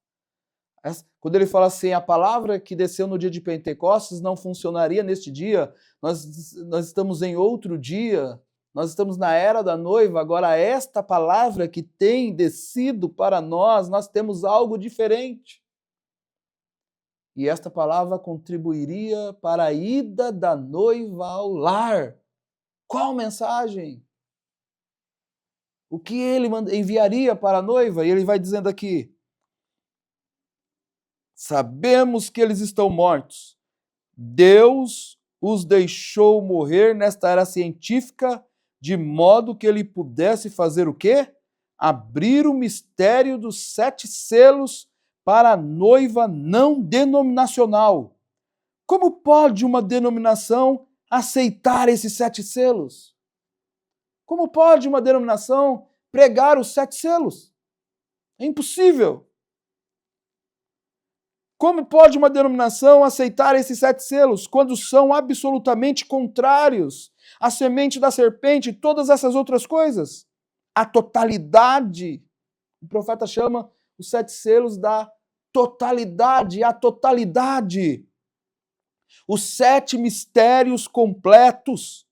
Quando ele fala assim, a palavra que desceu no dia de Pentecostes não funcionaria neste dia, nós estamos em outro dia, nós estamos na era da noiva, agora esta palavra que tem descido para nós temos algo diferente. E esta palavra contribuiria para a ida da noiva ao lar. Qual mensagem? O que ele enviaria para a noiva? E ele vai dizendo aqui, sabemos que eles estão mortos. Deus os deixou morrer nesta era científica, de modo que ele pudesse fazer o quê? Abrir o mistério dos 7 selos para a noiva não denominacional. Como pode uma denominação aceitar esses 7 selos? Como pode uma denominação pregar os 7 selos? É impossível. Como pode uma denominação aceitar esses 7 selos quando são absolutamente contrários à semente da serpente e todas essas outras coisas? A totalidade. O profeta chama os 7 selos da totalidade, a totalidade. Os 7 mistérios completos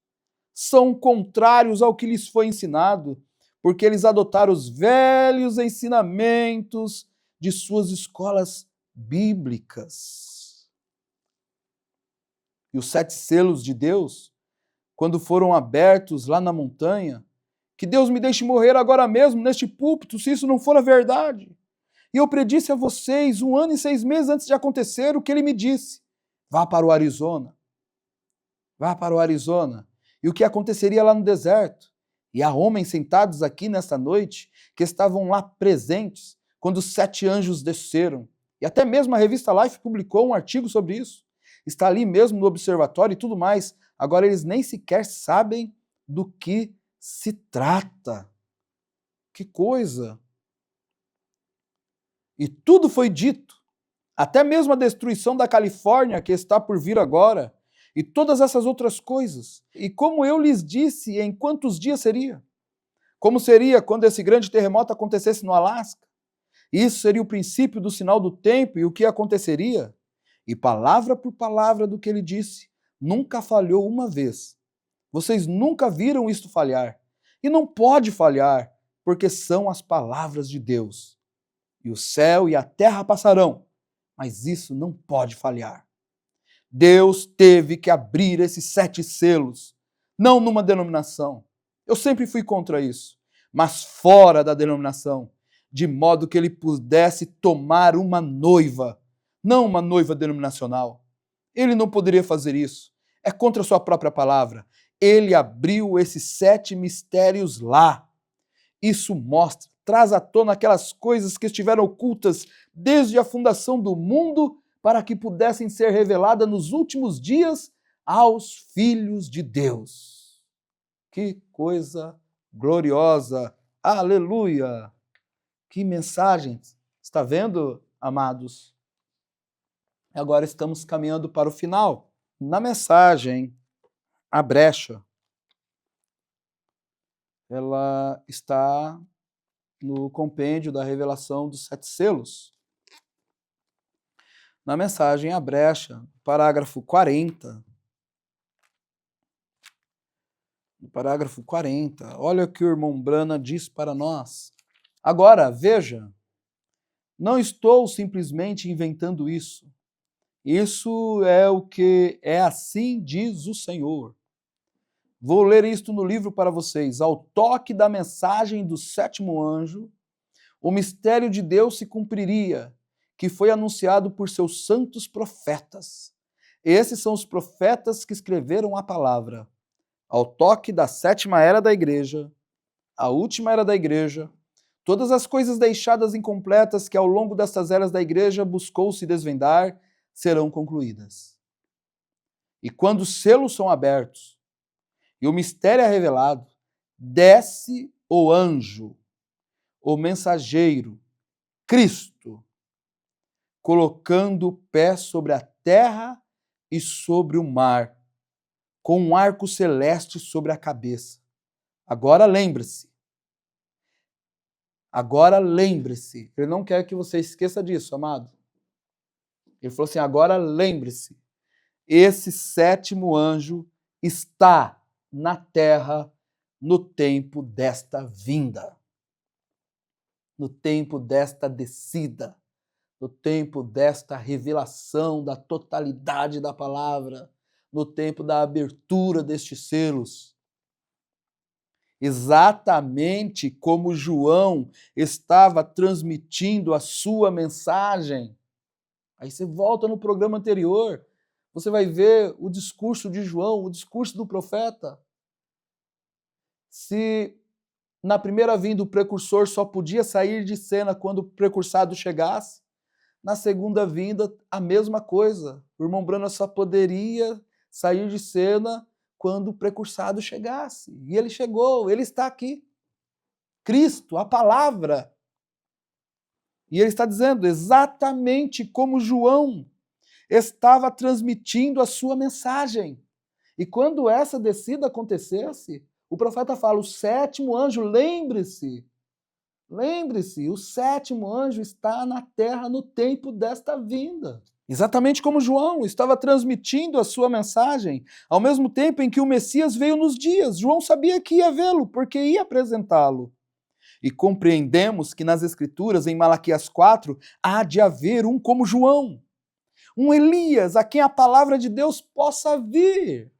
são contrários ao que lhes foi ensinado, porque eles adotaram os velhos ensinamentos de suas escolas bíblicas. E os 7 selos de Deus, quando foram abertos lá na montanha, que Deus me deixe morrer agora mesmo neste púlpito, se isso não for a verdade. E eu predisse a vocês 1 ano e 6 meses antes de acontecer o que ele me disse. Vá para o Arizona. Vá para o Arizona. E o que aconteceria lá no deserto? E há homens sentados aqui nesta noite que estavam lá presentes quando os 7 anjos desceram. E até mesmo a revista Life publicou um artigo sobre isso. Está ali mesmo no observatório e tudo mais. Agora eles nem sequer sabem do que se trata. Que coisa! E tudo foi dito. Até mesmo a destruição da Califórnia, que está por vir agora, e todas essas outras coisas. E como eu lhes disse, em quantos dias seria? Como seria quando esse grande terremoto acontecesse no Alasca? Isso seria o princípio do sinal do tempo e o que aconteceria? E palavra por palavra do que ele disse, nunca falhou uma vez. Vocês nunca viram isto falhar. E não pode falhar, porque são as palavras de Deus. E o céu e a terra passarão, mas isso não pode falhar. Deus teve que abrir esses 7 selos, não numa denominação. Eu sempre fui contra isso, mas fora da denominação, de modo que ele pudesse tomar uma noiva, não uma noiva denominacional. Ele não poderia fazer isso. É contra a sua própria palavra. Ele abriu esses 7 mistérios lá. Isso mostra, traz à tona aquelas coisas que estiveram ocultas desde a fundação do mundo para que pudessem ser reveladas nos últimos dias aos filhos de Deus. Que coisa gloriosa! Aleluia! Que mensagem! Está vendo, amados? Agora estamos caminhando para o final. Na mensagem, a brecha, ela está no compêndio da revelação dos 7 selos. Na mensagem A Brecha, parágrafo 40, no parágrafo 40, olha o que o irmão Brana diz para nós. Agora, veja, não estou simplesmente inventando isso. Isso é o que é assim diz o Senhor. Vou ler isto no livro para vocês. Ao toque da mensagem do 7º anjo, o mistério de Deus se cumpriria, que foi anunciado por seus santos profetas. Esses são os profetas que escreveram a palavra. Ao toque da 7ª era da igreja, a última era da igreja, todas as coisas deixadas incompletas que ao longo destas eras da igreja buscou se desvendar, serão concluídas. E quando os selos são abertos e o mistério é revelado, desce o anjo, o mensageiro, Cristo, colocando o pé sobre a terra e sobre o mar, com um arco celeste sobre a cabeça. Agora lembre-se. Agora lembre-se. Ele não quer que você esqueça disso, amado. Ele falou assim, agora lembre-se. Esse 7º anjo está na terra no tempo desta vinda. No tempo desta descida. No tempo desta revelação da totalidade da palavra, no tempo da abertura destes selos. Exatamente como João estava transmitindo a sua mensagem. Aí você volta no programa anterior, você vai ver o discurso de João, o discurso do profeta. Se na primeira vinda o precursor só podia sair de cena quando o precursado chegasse, na segunda vinda, a mesma coisa. O irmão Branham só poderia sair de cena quando o precursado chegasse. E ele chegou, ele está aqui. Cristo, a palavra. E ele está dizendo exatamente como João estava transmitindo a sua mensagem. E quando essa descida acontecesse, o profeta fala, o sétimo anjo, lembre-se, o sétimo anjo está na terra no tempo desta vinda. Exatamente como João estava transmitindo a sua mensagem, ao mesmo tempo em que o Messias veio nos dias. João sabia que ia vê-lo, porque ia apresentá-lo. E compreendemos que nas Escrituras, em Malaquias 4, há de haver um como João, um Elias, a quem a palavra de Deus possa vir.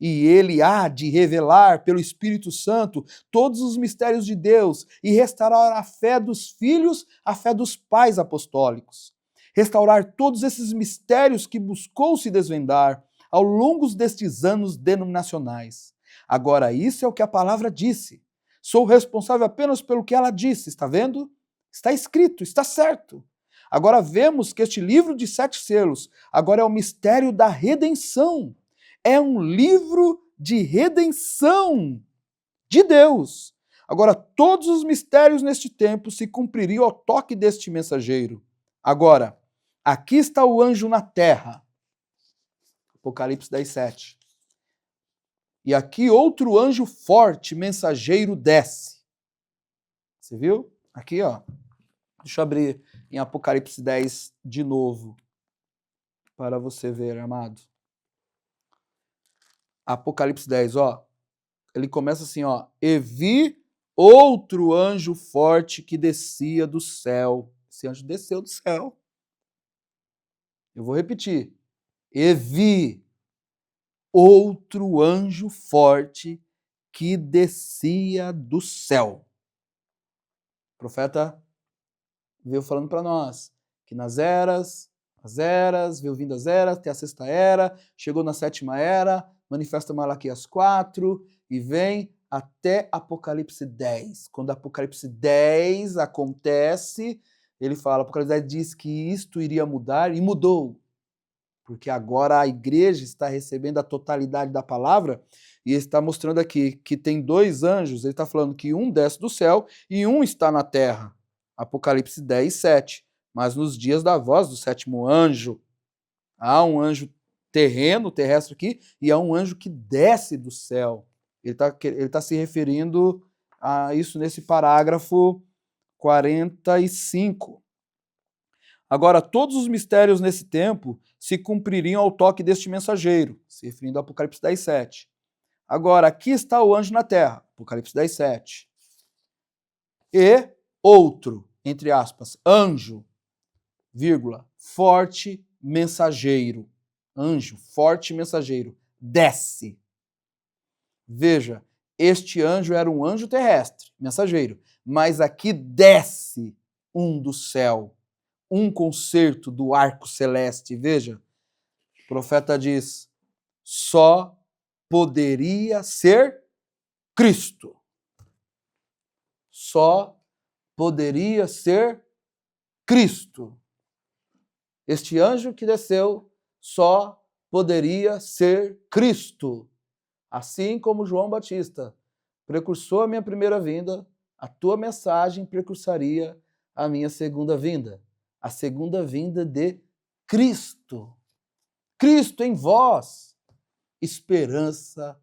E ele há de revelar pelo Espírito Santo todos os mistérios de Deus e restaurar a fé dos filhos, a fé dos pais apostólicos. Restaurar todos esses mistérios que buscou se desvendar ao longo destes anos denominacionais. Agora, isso é o que a palavra disse. Sou responsável apenas pelo que ela disse, está vendo? Está escrito, está certo. Agora vemos que este livro de 7 selos agora é o mistério da redenção. É um livro de redenção de Deus. Agora, todos os mistérios neste tempo se cumpririam ao toque deste mensageiro. Agora, aqui está o anjo na terra. Apocalipse 10:7. E aqui outro anjo forte, mensageiro, desce. Você viu? Aqui, ó. Deixa eu abrir em Apocalipse 10 de novo, para você ver, amado. Apocalipse 10, ó. Ele começa assim, ó. E vi outro anjo forte que descia do céu. Esse anjo desceu do céu. Eu vou repetir. E vi outro anjo forte que descia do céu. O profeta veio falando para nós que nas eras, veio vindo as eras, até a 6ª era, chegou na 7ª era, manifesta Malaquias 4 e vem até Apocalipse 10. Quando Apocalipse 10 acontece, ele fala, Apocalipse 10 diz que isto iria mudar e mudou. Porque agora a igreja está recebendo a totalidade da palavra e está mostrando aqui que tem 2 anjos, ele está falando que um desce do céu e um está na terra. Apocalipse 10:7. Mas nos dias da voz do 7º anjo, há um anjo terrestre aqui, e há um anjo que desce do céu. Ele tá se referindo a isso nesse parágrafo 45. Agora, todos os mistérios nesse tempo se cumpririam ao toque deste mensageiro, se referindo a Apocalipse 10:7. Agora, aqui está o anjo na terra, Apocalipse 10:7. E outro, entre aspas, anjo, vírgula, forte mensageiro. Anjo, forte mensageiro, desce. Veja, este anjo era um anjo terrestre, mensageiro, mas aqui desce um do céu, um concerto do arco celeste. Veja, o profeta diz, só poderia ser Cristo. Só poderia ser Cristo. Este anjo que desceu só poderia ser Cristo. Assim como João Batista precursou a minha primeira vinda, a tua mensagem precursaria a minha segunda vinda. A segunda vinda de Cristo. Cristo em vós, esperança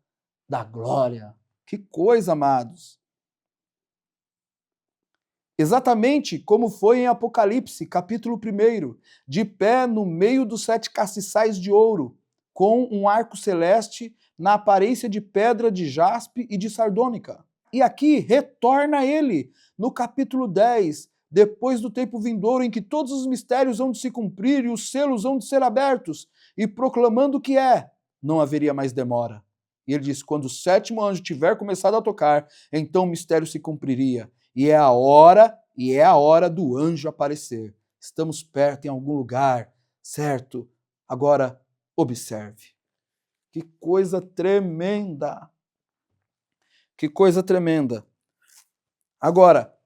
da glória. Que coisa, amados! Exatamente como foi em Apocalipse, capítulo 1, de pé no meio dos 7 castiçais de ouro, com um arco celeste na aparência de pedra de jaspe e de sardônica. E aqui retorna ele, no capítulo 10, depois do tempo vindouro em que todos os mistérios hão de se cumprir e os selos hão de ser abertos, e proclamando o que é, não haveria mais demora. E ele diz, quando o 7º anjo tiver começado a tocar, então o mistério se cumpriria. E é a hora do anjo aparecer. Estamos perto em algum lugar, certo? Agora, observe. Que coisa tremenda! Que coisa tremenda! Agora,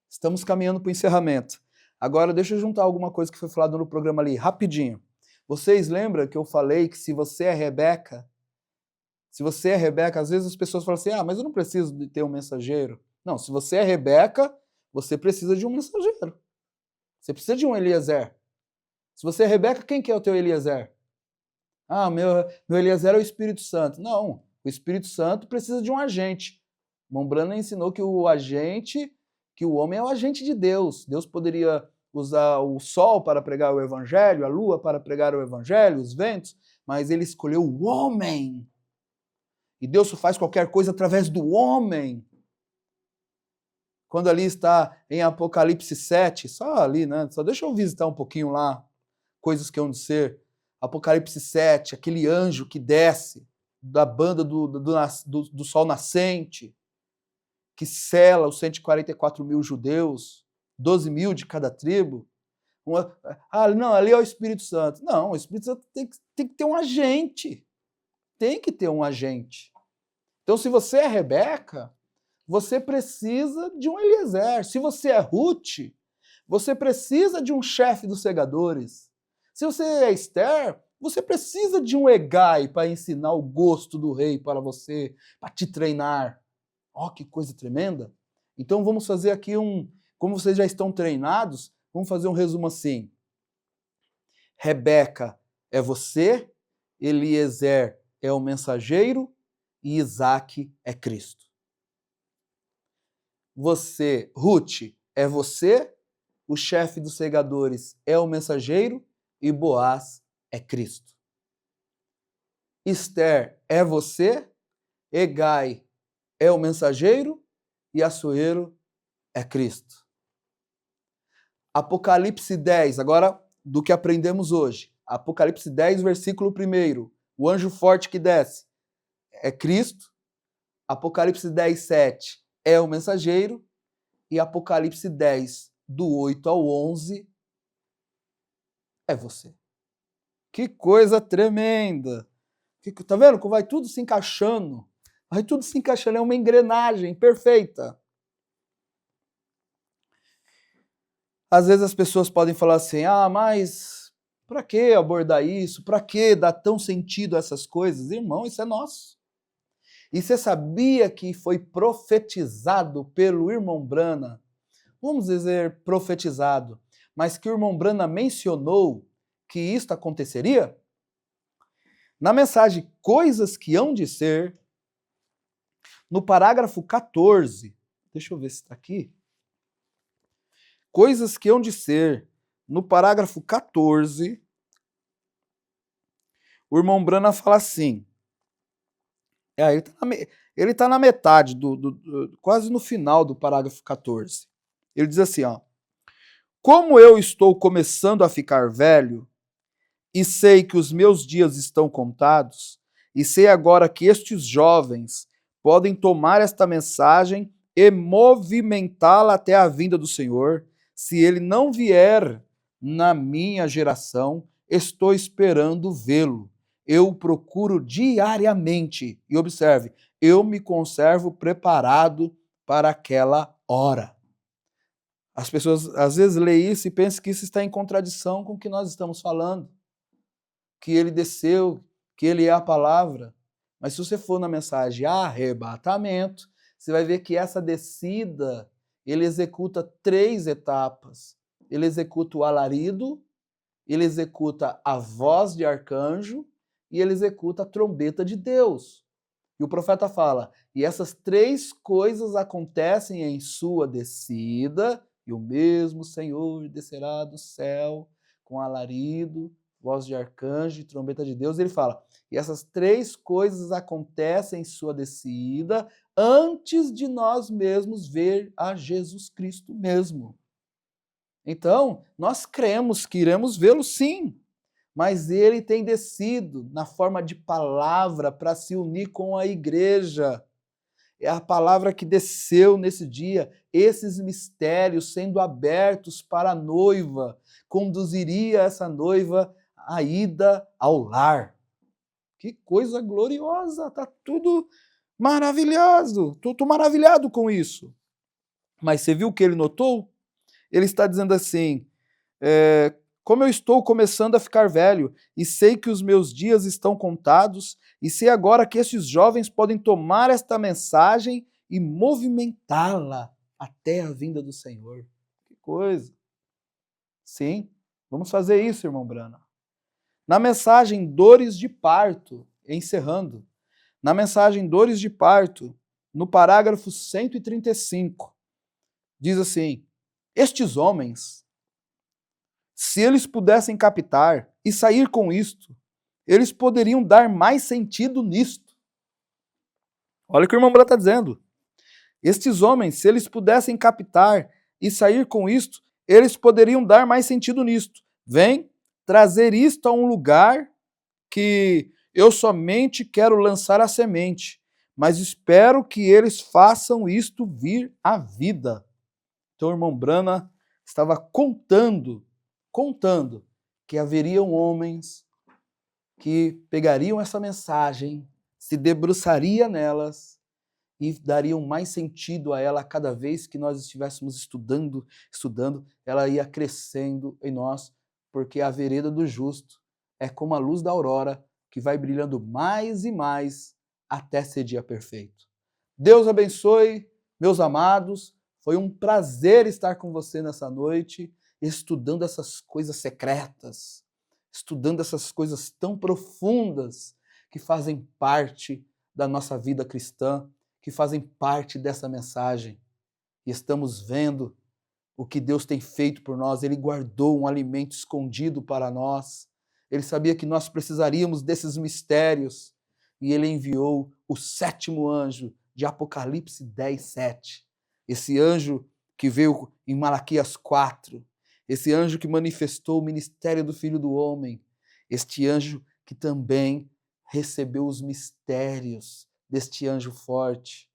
estamos caminhando para o encerramento. Agora, deixa eu juntar alguma coisa que foi falado no programa ali, rapidinho. Vocês lembram que eu falei que se você é Rebeca, às vezes as pessoas falam assim, mas eu não preciso de ter um mensageiro. Não, se você é Rebeca, você precisa de um mensageiro. Você precisa de um Eliezer. Se você é Rebeca, quem que é o teu Eliezer? Meu Eliezer é o Espírito Santo. Não, o Espírito Santo precisa de um agente. Mombrana ensinou que o homem é o agente de Deus. Deus poderia usar o sol para pregar o evangelho, a lua para pregar o evangelho, os ventos, mas ele escolheu o homem. E Deus só faz qualquer coisa através do homem. Quando ali está em Apocalipse 7, só ali, né? Só deixa eu visitar um pouquinho lá, coisas que hão de ser. Apocalipse 7, aquele anjo que desce da banda do sol nascente, que sela os 144 mil judeus, 12 mil de cada tribo. Não, ali é o Espírito Santo. Não, o Espírito Santo tem que ter um agente. Tem que ter um agente. Então, se você é Rebeca, você precisa de um Eliezer. Se você é Ruth, você precisa de um chefe dos segadores. Se você é Esther, você precisa de um Hegai para ensinar o gosto do rei para você, para te treinar. Que coisa tremenda. Então vamos fazer aqui como vocês já estão treinados, vamos fazer um resumo assim. Rebeca é você, Eliezer é o mensageiro e Isaac é Cristo. Ruth, é você, o chefe dos segadores é o mensageiro e Boaz é Cristo. Esther é você, Hegai é o mensageiro e Assuero é Cristo. Apocalipse 10, agora do que aprendemos hoje. Apocalipse 10, versículo 1. O anjo forte que desce é Cristo. Apocalipse 10, 7 é o mensageiro. E Apocalipse 10, do 8 ao 11, é você. Que coisa tremenda! Tá vendo como vai tudo se encaixando? Vai tudo se encaixando, é uma engrenagem perfeita. Às vezes as pessoas podem falar assim, mas para que abordar isso? Para que dar tão sentido a essas coisas? Irmão, isso é nosso. E você sabia que foi profetizado pelo irmão Brana? Vamos dizer profetizado, mas que o irmão Brana mencionou que isto aconteceria? Na mensagem Coisas que hão de ser, no parágrafo 14, deixa eu ver se está aqui. Coisas que hão de ser, no parágrafo 14, o irmão Brana fala assim, ele está na metade, quase no final do parágrafo 14. Ele diz assim, como eu estou começando a ficar velho, e sei que os meus dias estão contados, e sei agora que estes jovens podem tomar esta mensagem e movimentá-la até a vinda do Senhor, se ele não vier na minha geração, estou esperando vê-lo. Eu procuro diariamente, e observe, eu me conservo preparado para aquela hora. As pessoas às vezes leem isso e pensam que isso está em contradição com o que nós estamos falando. Que ele desceu, que ele é a palavra. Mas se você for na mensagem arrebatamento, você vai ver que essa descida, ele executa 3 etapas. Ele executa o alarido, ele executa a voz de arcanjo e ele executa a trombeta de Deus. E o profeta fala, e essas 3 coisas acontecem em sua descida, e o mesmo Senhor descerá do céu com alarido, voz de arcanjo e trombeta de Deus. Ele fala, e essas 3 coisas acontecem em sua descida antes de nós mesmos ver a Jesus Cristo mesmo. Então, nós cremos que iremos vê-lo sim, mas ele tem descido na forma de palavra para se unir com a igreja. É a palavra que desceu nesse dia, esses mistérios sendo abertos para a noiva, conduziria essa noiva à ida ao lar. Que coisa gloriosa, tá tudo maravilhoso, tô maravilhado com isso. Mas você viu o que ele notou? Ele está dizendo assim, Como eu estou começando a ficar velho e sei que os meus dias estão contados, e sei agora que estes jovens podem tomar esta mensagem e movimentá-la até a vinda do Senhor. Que coisa! Sim, vamos fazer isso, irmão Brana. Na mensagem Dores de Parto, encerrando, na mensagem Dores de Parto, no parágrafo 135, diz assim: estes homens, se eles pudessem captar e sair com isto, eles poderiam dar mais sentido nisto. Olha o que o irmão Brana está dizendo. Estes homens, se eles pudessem captar e sair com isto, eles poderiam dar mais sentido nisto. Vem trazer isto a um lugar que eu somente quero lançar a semente, mas espero que eles façam isto vir à vida. Então o irmão Brana estava contando que haveriam homens que pegariam essa mensagem, se debruçaria nelas e dariam mais sentido a ela a cada vez que nós estivéssemos estudando, ela ia crescendo em nós, porque a vereda do justo é como a luz da aurora, que vai brilhando mais e mais até ser dia perfeito. Deus abençoe, meus amados, foi um prazer estar com você nessa noite, estudando essas coisas secretas, estudando essas coisas tão profundas que fazem parte da nossa vida cristã, que fazem parte dessa mensagem. E estamos vendo o que Deus tem feito por nós. Ele guardou um alimento escondido para nós. Ele sabia que nós precisaríamos desses mistérios. E ele enviou o 7º anjo de Apocalipse 10:7. Esse anjo que veio em Malaquias 4. Esse anjo que manifestou o ministério do Filho do Homem. Este anjo que também recebeu os mistérios deste anjo forte,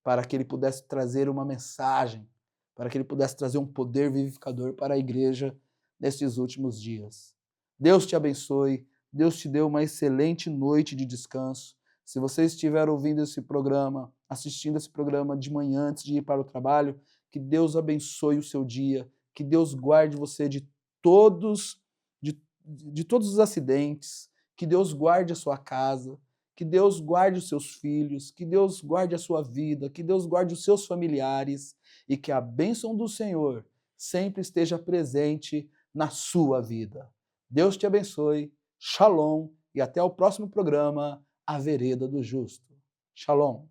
para que ele pudesse trazer uma mensagem, para que ele pudesse trazer um poder vivificador para a igreja nestes últimos dias. Deus te abençoe, Deus te dê uma excelente noite de descanso. Se você estiver ouvindo esse programa, assistindo esse programa de manhã antes de ir para o trabalho, que Deus abençoe o seu dia, que Deus guarde você de todos os acidentes, que Deus guarde a sua casa, que Deus guarde os seus filhos, que Deus guarde a sua vida, que Deus guarde os seus familiares e que a bênção do Senhor sempre esteja presente na sua vida. Deus te abençoe, shalom e até o próximo programa, A Vereda do Justo. Shalom.